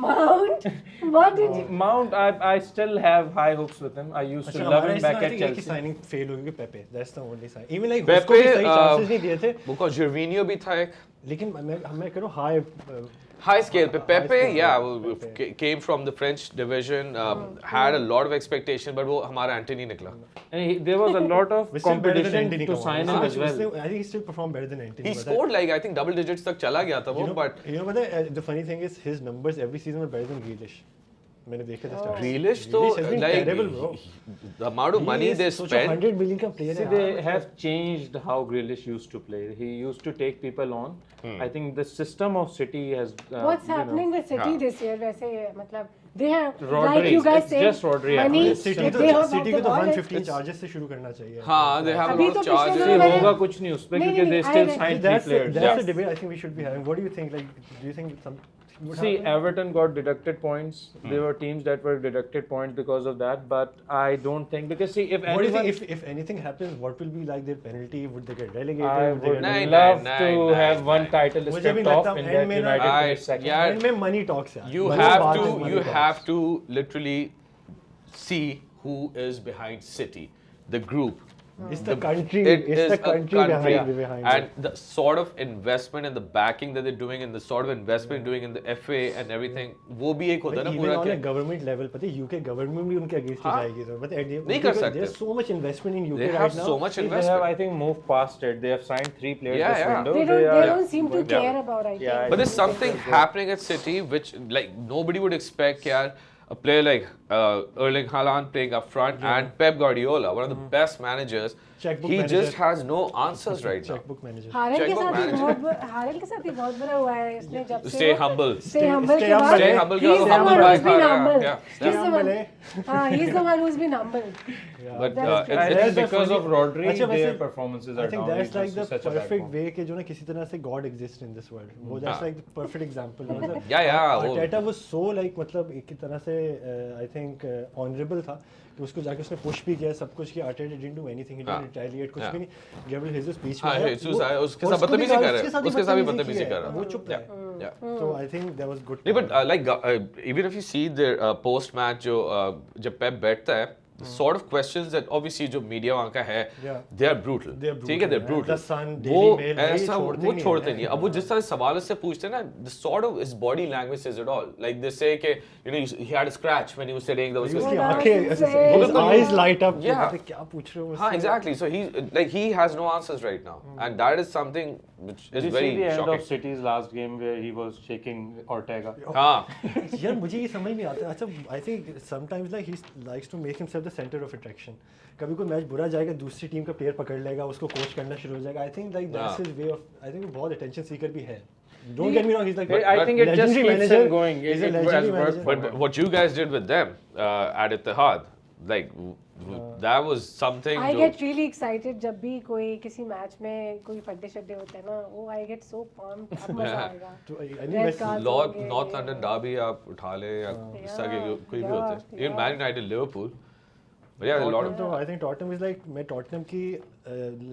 Mount. What did you? Mount, I still have high hopes with him. I used अच्छा to love हमारा him इसमें back I at think एक ही Chelsea. signing fail हुई कि पेपे that's the only sign even like Pepe, उसको भी सही chances नहीं दिए थे वो कौन Gervinho भी था एक. लेकिन मैं कह रहा हूँ high High scale. Pepe, came from the French division, had a lot of expectation, but वो हमारा एंटी नहीं निकला. And there was a lot of We're still better than competition Anthony, to come on. sign him as well. I think he still performed better than Anthony. He but scored like I think double digits तक चला गया था वो, but you know what the funny thing is, his numbers every season were better than Grealish. मैंने देखा था stats. Grealish तो has been like terrible, bro. the amount of money they सोचो spent. 100 million का player See, है. they have changed how Grealish used to play. He used to take people on. I think the system of City has. What's happening with City हाँ. this year? वैसे मतलब they have Rodri. like you guys It's said just Rodri. money. City if तो they have City the को तो ball, 115 charges से शुरू करना चाहिए. हाँ, they have a अभी lot तो of पिछले charges. दिनों See, मैंने- होगा कुछ नहीं उसमें नहीं, क्योंकि नहीं, they still I- signed 3 players. That's Yes. the debate I think we should be having. What do you think? Like, do you think some? would See, happen? Everton got deducted points. There were teams that were deducted points because of that, but I don't think because see if What do you anyone, think if anything happens, what will be like their penalty? Would they get relegated? I Would they would get Nah, love nah, to nah, have nah. one title मुझे भी stepped लगता off है and end that में ना- United I- finished second. yeah. And में money talks यार. You मतलब have बाद to में money talks. literally see who is behind City, the group. It's the country. It It's is the a country behind and it. the sort of investment and the backing that they're doing and the sort of investment doing in the FA and everything, वो भी एक होता है ना Even पूरा on a कि government level, पता है UK government भी उनके against ही हाँ। जाएगी तो, but at the- नहीं कर because सकते। There's so much investment in UK they right have now. so much See, they have, investment. I think, moved past it. They have signed 3 players Yeah, this yeah. window. they don't seem to Yeah. care about it. Yeah, But there's something happening at City which like nobody would expect. यार, a player like Erling Haaland playing up front and Pep Guardiola, one of the best managers, Checkbook he manager. just has no answers right now. Checkbook manager. हारेल के Checkbook साथ भी manager. हारेल के साथ भी बहुत बुरा हुआ है इसने जब से Stay वो- humble. Stay humble stay के बाद Stay humble के he's बाद the humble one who's back been आ रहा है. humble. Yeah. He's the Humble one. है. हाँ, he's the one who's been humble. But That's it's, true. I it's think the because funny- of Rodri, अच्छा, their वैसे- performances I are think down. that's like because the he's such a perfect backbone. way कि जो ना किसी तरह से God exists in this world. वो that's हाँ. like the perfect example. मतलब Yeah, वो- Arteta was so like मतलब एक ही तरह से I think honorable था कि उसको जाके उसने push भी किया सब कुछ किया. Arteta didn't do anything. He हाँ. didn't retaliate कुछ हाँ. भी नहीं. Gabriel Jesus speech हाँ, में आया, Jesus वो- आया, उसके और साथ उसको बदतमीजी भी कर रहा है. उसके साथ भी बदतमीजी किया कर है. रहा है. वो चुप Yeah, रहा है. yeah. So I think that was good. नहीं but like even if you see their post match जो जब Pep बैठता है the sort of questions that obviously जो media वहाँ का है Yeah. they are brutal They are ठीक है they're brutal, brutal The Sun, वो Daily Mail, भाई ऐसा छोड़ते वो नहीं छोड़ते हैं. नहीं अब वो जिस तरह सवाल उससे पूछते हैं ना the sort of his body language says it all like they say कि you know he had a scratch when he was sitting there was उसकी that was आंखें ऐसे insane. his eyes light up. Yeah. मतलब क्या पूछ रहे हो हाँ मुझसे? exactly so he has no answers right now and that is something which is Did you very see the end shocking of City's last game where he was shaking Ortega? हाँ यार मुझे ये समझ नहीं आता. अच्छा I think sometimes like he likes to make himself the center of attraction. कभी कोई मैच बुरा जाएगा दूसरी टीम का प्लेयर पकड़ लेगा उसको कोच करना शुरू हो जाएगा. I think like that's हाँ. his way of. I think वो बहुत attention seeker भी है. Don't get me wrong. He's like I think it just legendary keeps manager. him going. He's a It legendary has worked manager. for but what you guys did with them at Ittihad like that was something I जो- get really excited जब भी कोई किसी match में कोई फड्डे शड्डे होते हैं ना वो I get so pumped अब मजा आएगा. तो I Red think cards North होंगे. North London derby आप उठा ले या इस तरह के कोई भी होते हैं even yeah. Man United Liverpool but yeah a lot of तो I think Tottenham is like मैं Tottenham की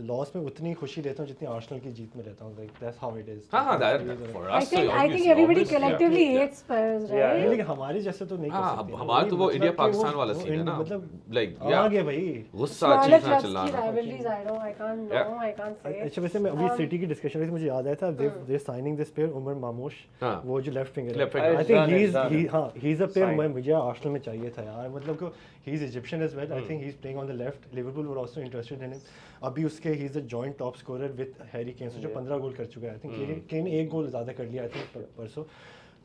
लॉस में उतनी खुशी लेता हूँ जितनी आर्सेनल की जीत में लेता हूँ. Like that's how it is. हाँ that for I us think obviously, everybody obviously, collectively yeah. hates Spurs, Yeah, right? नहीं, लेकिन हमारे जैसे तो नहीं कर हाँ सकते. हमारा तो वो मतलब इंडिया कि पाकिस्तान वाला वो सीन है ना मतलब like आ yeah गए भाई. गुस्सा Smaller चीखना clubs की चिल्लाना rivalries, I know, I can't Yeah. know, I can't say. अच्छा वैसे मैं अभी सिटी की डिस्कशन में मुझे याद आया था they signing this player Omar Marmoush हाँ. वो जो left winger Left winger. I think Done it, he is done it. हां he is a player Signed. मुझे आर्सेनल में चाहिए था यार मतलब को he is Egyptian as well I think he is playing on the left Liverpool were also interested in him अभी उसके he is the joint top scorer with Harry Kane जो 15 गोल कर चुका है आई थिंक केन एक गोल ज़्यादा कर लिया आई थिंक परसों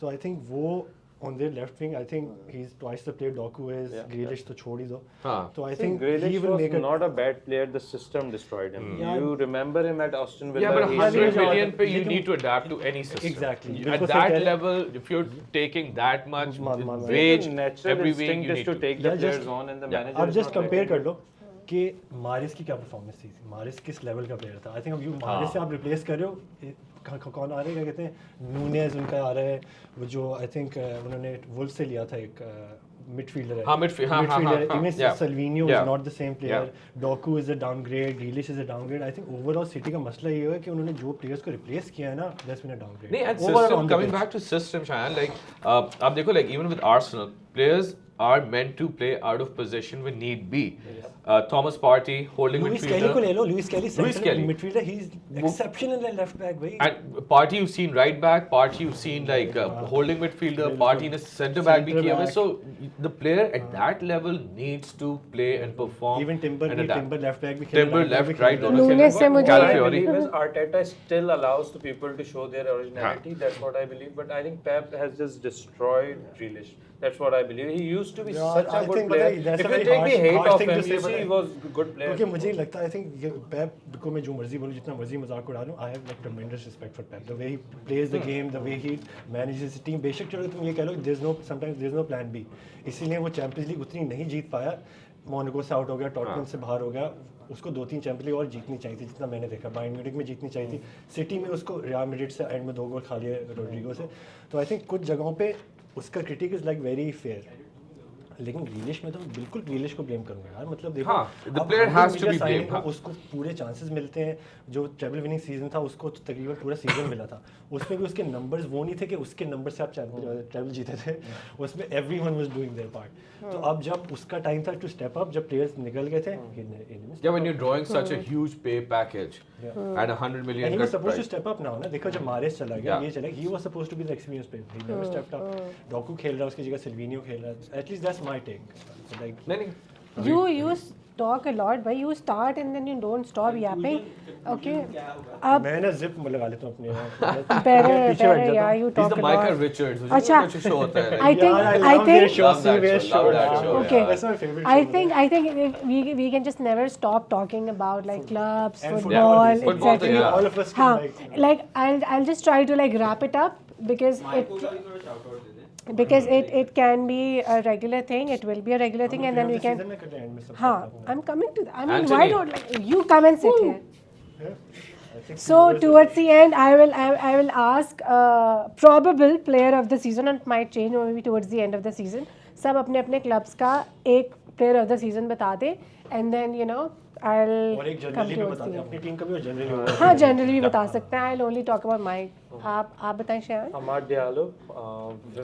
तो आई थिंक वो on their left wing I think he's twice the player Doku is Grealish तो छोड़ ही दो हाँ तो I I think think Grealish he will was make a not a bad player. The system destroyed him. Yeah. You remember him at Aston Villa. yeah but He's 100 been- million पे you लेकिन- need to adapt to any system Exactly. at बिल्कुल सही that कह रहे हैं. level if you're taking that much मान- wage The natural every week instinct you is need to to take the Yeah, just- players on, and the yeah. manager. अब is just not compare letting कर लो कि मारिस की क्या performance थी. मारिस किस लेवल का प्लेयर था. आई थिंक अब यू मारिस से आप रिप्लेस कर रहे हो कौन आ रहे हैं क्या कहते हैं नूनेज उनका आ रहा है वो जो आई थिंक उन्होंने वुल्फ से लिया था एक मिडफील्डर है. हाँ, midfield- हाँ, हाँ, हाँ, even yeah. Savinho is Yeah. Not the same player. Doku is a downgrade. Grealish is a downgrade. I think overall City का मसला ये है कि उन्होंने जो प्लेयर्स को रिप्लेस किया है ना दैट्स बीन अ डाउनग्रेड. नहीं, and system, coming back to system, Shayan, like, आप देखो, like, even with Arsenal, players are meant to play out of position when need be. Thomas Partey, holding Lewis Kelly को ले midfielder. लो, Lewis Kelly Luis Kelly. Midfielder, he is exceptional at left back भाई. And Partey you've seen right back, Partey you've seen like holding midfielder, Partey in a centre back भी किया हुआ है. So the player at that level needs to play and perform. Even timber and भी, adapt. Timber left back भी खेल Timber रहा है, left, right, दोनों Nunes खेल रहे से हैं. मुझे- What I Calafiori. believe is Arteta still allows the people to show their originality. That's what I believe. But I think Pep has just destroyed Grealish. That's what I believe. He used to be Yeah, such I a good think player. that's If a you very take the hate harsh of thing to him, say, you see but he was a good player. क्योंकि मुझे लगता है I think पेप को मैं जो मर्जी बोलूँ, जितना मर्जी मजाक उड़ा लूँ, I have like tremendous respect for Pep, the way he plays the game, the way he manages the team. बेशक चलो तुम ये कह लो there is no sometimes there is no plan B, इसीलिए वो चैंपियंस लीग उतनी नहीं जीत पाया. मोनाको से आउट हो गया, टॉटनहम से बाहर हो गया. उसको 2-3 चैंपियंस लीग और जीतनी चाहिए थी, जितना मैंने देखा. बायर्न म्यूनिख में जीतनी चाहिए थी. सिटी में उसको रियल मैड्रिड से एंड में 2 गोल खा लिए रोड्रिगो से. तो आई थिंक कुछ जगहों पे उसका critic is like very fair. लेकिन ग्रीलिश में तो बिल्कुल ग्रीलिश को ब्लेम करूंगा यार. मतलब देखो, हाँ, the अब player हम has to media be signing blamed, को हाँ. उसको पूरे चांसेस मिलते हैं. जो ट्रेबल विनिंग सीजन था उसको तो तकरीबन पूरा सीजन मिला था. उसमें भी उसके नंबर्स वो नहीं थे कि उसके नंबर से आप ट्रेबल जीते थे. उसमें everyone was doing there part. तो अब जब उसका टाइम था टू स्टेप अप, जब प्लेयर्स निकल गए थे, Yeah, when you're drawing such a huge pay package and 100 million And he was cut supposed to price. step up now ना. देखो जब मारेस चला गया, Yeah. ये चला, he was supposed to be the experienced player. He never stepped up. डॉकू खेल रहा है, उसकी जगह सिल्विनियो खेल रहा है. At least that's my take. Like नहीं. You talk a lot, but you start and then you don't stop yapping. Okay. अब मैं ना जिप लगा लेता हूँ अपने. better, yeah, you He's talk the a Michael lot. Richards. अच्छा. मुझे शो होता है. I think Love that show, love that show. Okay. That's my favorite I show. think we can just never stop talking about like clubs, And football, football, etc. yeah. All of us हाँ, can like I'll just try to like wrap it up because it can be a regular thing. It will be a regular thing, and then we can. हाँ, I'm coming to that. I mean, why Anthony. don't like, you come and sit here? So towards the end, I will ask probable player of the season, and it might change maybe towards the end of the season. सब अपने अपने clubs का एक player of the season बता दे, and then you know I'll और एक come generally भी towards बताते the हैं end. अपनी टीम का भी, और जनरली होगा. हाँ generally भी बता सकते हैं. I'll only talk about my. आप बताएं शायद. Amad Diallo,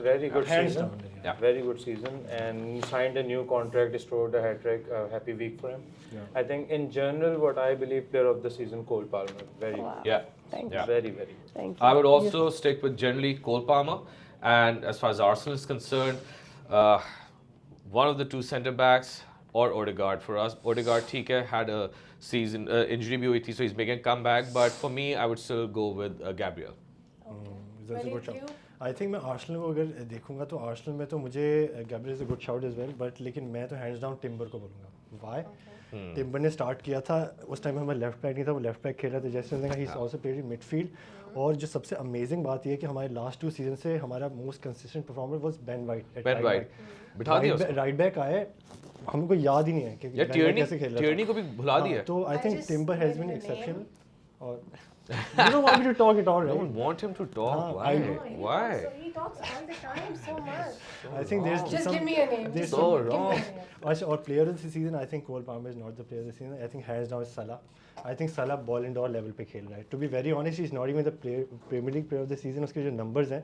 very good Hands season. down, yeah. Very good season, and signed a new contract, scored a hat trick. Happy week for him. I think in general, what I believe player of the season, Cole Palmer, very, Wow. Yeah. Thank Yeah. very, very. Thank you. I would also stick with generally Cole Palmer. And as far as Arsenal is concerned, one of the two centre backs or Odegaard for us. Odegaard ठीक है, had a season injury भी हुई थी, so he's making a comeback. But for me, I would still go with Gabriel. That's a good shout. I think मैं Arsenal को अगर देखूंगा तो आर्सेनल में तो मुझे Gabriel is a good shout as well, but लेकिन मैं तो हैंड्स डाउन टिम्बर को बोलूँगा. वाई? टिम्बर ने स्टार्ट किया था उस टाइम हमारा लेफ्ट बैक नहीं था, वो लेफ्ट बैक खेल रहा था. जैसे उन्होंने कहा ही आल्सो प्लेड इन मिडफील्ड. और जो सबसे अमेजिंग बात ये है कि हमारे लास्ट 2 सीजन से हमारा most consistent performer was Ben white. Ben White. बिठा दिया उसको. राइट बैक आए, हमको याद ही नहीं है कि यार Ben White कैसे खेल रहा था. Tierney को भी भुला दिया. तो I I think just Timber has been remember the exceptional. और you don't want me to talk at all, I right? don't want him to talk. हाँ, Why? I know. Why? He talks all the time so much. I think there's Just some, give me a name. there's Just so give me a wrong. name. अच्छा, और player of the season, I think Cole Palmer is not the player of the season. I think hands down is Salah. I think Salah Ballon d'Or level पे खेल रहा है. To be very honest, he's not even the Premier League player of the season. उसके जो numbers हैं,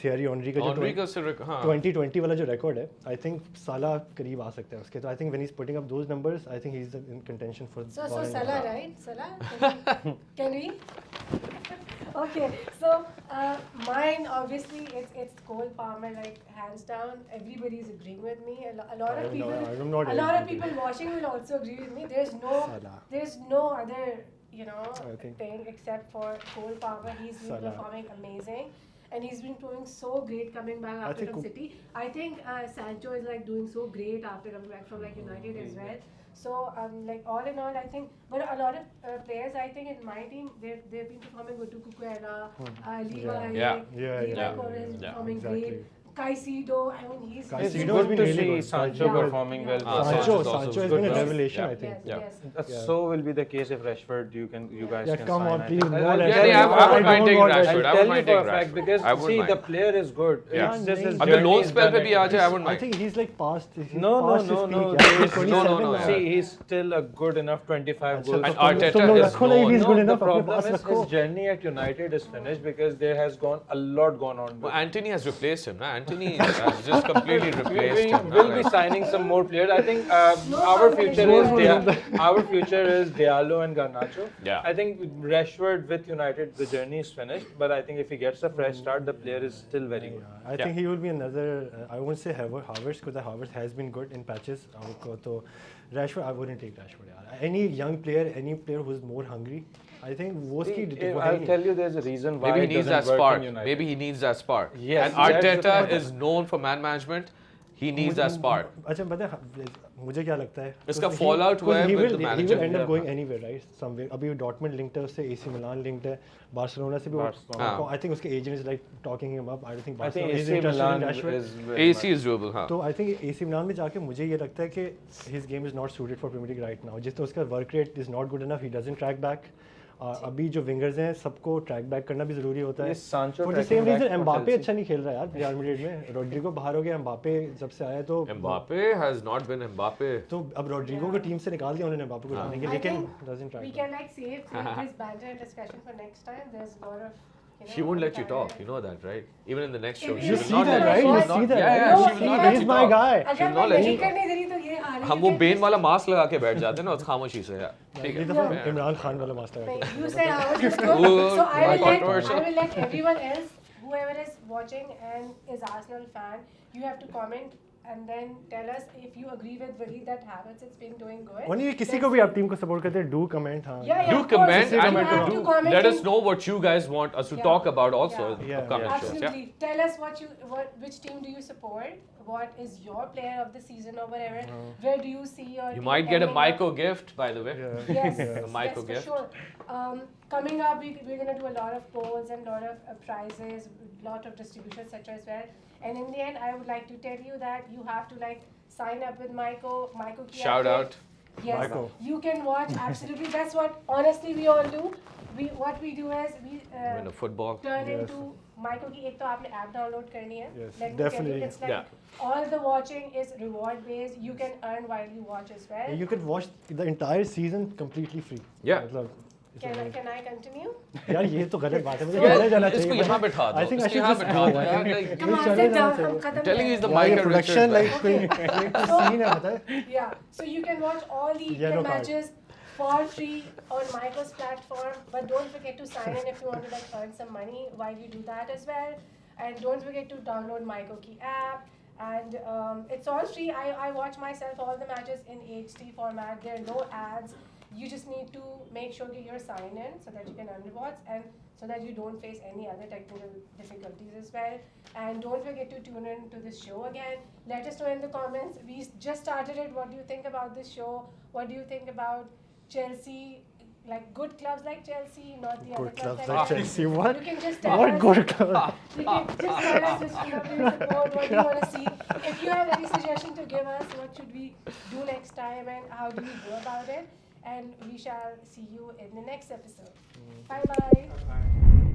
Thierry Henry का Henry जो का सिर्फ हाँ. 2020 वाला जो record है, I think Salah करीब आ सकता है उसके. तो I think when he's putting up those numbers, I think he's in contention for So Ballon d'Or. Salah, right? Salah? Can we? Okay, so mine obviously it's Cole Palmer, like hands down. Everybody's agreeing with me. A lot of I'm people, not a lot of agreeing with people watching will also agree with me. Salah. There's no other, you know, I think- thing except for Cole Palmer. He's been Salah. performing amazing. And he's been proving so great coming back I after think from Co- City. I think Sancho is like doing so great after coming back from like United as well. So like all in all, I think, but a lot of players I think in my team they've been performing good. Cucurella, Levi, Yeah. Correa is Yeah. performing Exactly. great. Caicedo, I mean he's Caicedo It's has good been to really see good. Sancho Yeah. performing well. Yeah. Sancho Sancho is also has good been a to see. revelation, Yeah. I think. yes. That Yeah. so will be the case if Rashford you guys Yeah, can come sign. on, I please, think. no I'll Rashford. tell you Yeah, for I a wouldn't mind fact. taking I'll Rashford. I I'll wouldn't tell you mind for taking a fact Rashford. because I wouldn't see mind. the player is good. Yeah. It's just his अगर journey loan is spell पे done भी आ it. जाए, I wouldn't I mind. think he's like past. He's No, past his no. peak. Yeah, he's There is- 27 no, now. See, he's still a good enough 25 goals. And Arteta तुम लोग is रखो ना, if he's known. good No, enough, the अपने problem pass is रखो. his journey at United is finished because there has gone a lot gone on. Well, Anthony has replaced him, na? Anthony has just completely replaced We him. will now, be like- signing some more players. I think No our future is competition. our future is Diallo and Garnacho. Yeah. I think with Rashford with United, the journey is finished. But I think if he gets a fresh start, the player is still very good. I think he will be another. I won't say Havertz because Havertz has been good in patches. So Rashford, I wouldn't take Rashford. यार. Any young player, any player who's more hungry, I think वो उसकी I'll tell you, there's a reason why Maybe he it needs that doesn't work spark. in United. Maybe he needs that spark. Yes, and that's the Arteta point. is known for man management. He needs that spark. अच्छा पता है मुझे क्या लगता है इसका fallout हुआ है he with will, the he manager. will end up going anywhere right somewhere अभी डॉर्टमंड लिंक्ड है उससे AC मिलान लिंक्ड है बार्सिलोना से भी Barcelona. I think उसके agent is like talking him up I think I think Barcelona is AC interested in Milan Rashford. is very AC is doable, हाँ. तो I think AC मिलान में जाके मुझे ये लगता है कि his game is not suited for Premier League right now जिस तरह उसका work rate is not good enough he doesn't track back अभी जो विंगर्स हैं सबको ट्रैक बैक करना भी जरूरी होता है Yes, Sancho for the tracking same back reason for Mbappe Chelsea. अच्छा नहीं खेल रहा है यार रियल मैड्रिड में रोड्रिगो बाहर हो गया एम्बापे जब से आया तो Mbappe has not been Mbappe. तो अब रोड्रिगो को टीम से निकाल दिया उन्होंने एम्बापे को जाने के I लेकिन think doesn't we track can like save this banter and discussion for next time. There's a lot of. She won't let you talk. You know that, right? Even in the next show, she You will see not that, let right? you. You She will see not- that, Yeah, right? yeah, No, she will not let he's you my talk. guy. अगर not मैं let नहीं you- करने दे रही तो ये हार हम वो बेन वाला मास्क लगा के बैठ जाते हैं ना उस खामोशी से यार. ठीक ये है. दफा Yeah. इमरान खान वाला मास्टर है You said Howard is good, Ooh, so I controversial. will let everyone else, whoever is watching and is Arsenal fan, you have to comment and then tell us if you agree with Willie that Havertz has been doing good. और ये किसी को भी आप team को support करते हैं do comment हाँ Yeah, Do of course. comment You and have to comment let in- us know what you guys want us to Yeah. talk about also Yeah. in Yeah. upcoming shows. Yeah. Absolutely. Tell us which team do you support? What is your player of the season or whatever? Where do you see your You team might get a ending up? Maiko gift, by the way. Yes, A Maiko yes, gift. for sure. Coming up, we're going to do a lot of polls and a lot of prizes, lot of distribution, etc. as well. And in the end, I would like to tell you that you have to like sign up with Maiko. Maiko ki Shout aap- out. Yes, Maiko. you can watch. Absolutely, that's what honestly we all do. What we do is we Win a football. turn Yes. into Maiko की एक तो आपने app download करनी है. Yes, Let me tell you, definitely. it's like Yeah. all the watching is reward based. You can earn while you watch as well. You could watch the entire season completely free Yeah. मतलब Can I continue? यार ये तो गलत बात है मुझे So- चले जाना चाहिए इसको यहाँ बैठा दो. I think I इसको should यहाँ just बैठा go. दो. I यार, think like, Come on, चले sit जाना down. चाहिए। हम खत्म telling you is the करेंगे. यार ये Michael प्रोडक्शन Richards, लाइक कोई सीन है पता है Yeah, so you can watch all the Yellow EPL card. matches for free on Michael's platform. But don't forget to sign in if you want to like earn some money while you do that as well. And don't forget to download Michael Key app. And it's all free. I watch myself all the matches in HD format. There are no ads. You just need to make sure that you're signed in so that you can earn rewards and so that you don't face any other technical difficulties as well. And don't forget to tune in to this show again. Let us know in the comments. We just started it. What do you think about this show? What do you think about Chelsea? Like good clubs like Chelsea, not the other good clubs clubs like Chelsea what You can just tell what us. good club You can just tell us which club you support, what do you want to see. If you have any suggestion to give us, what should we do next time and how do we go about it? And we shall see you in the next episode. Bye bye.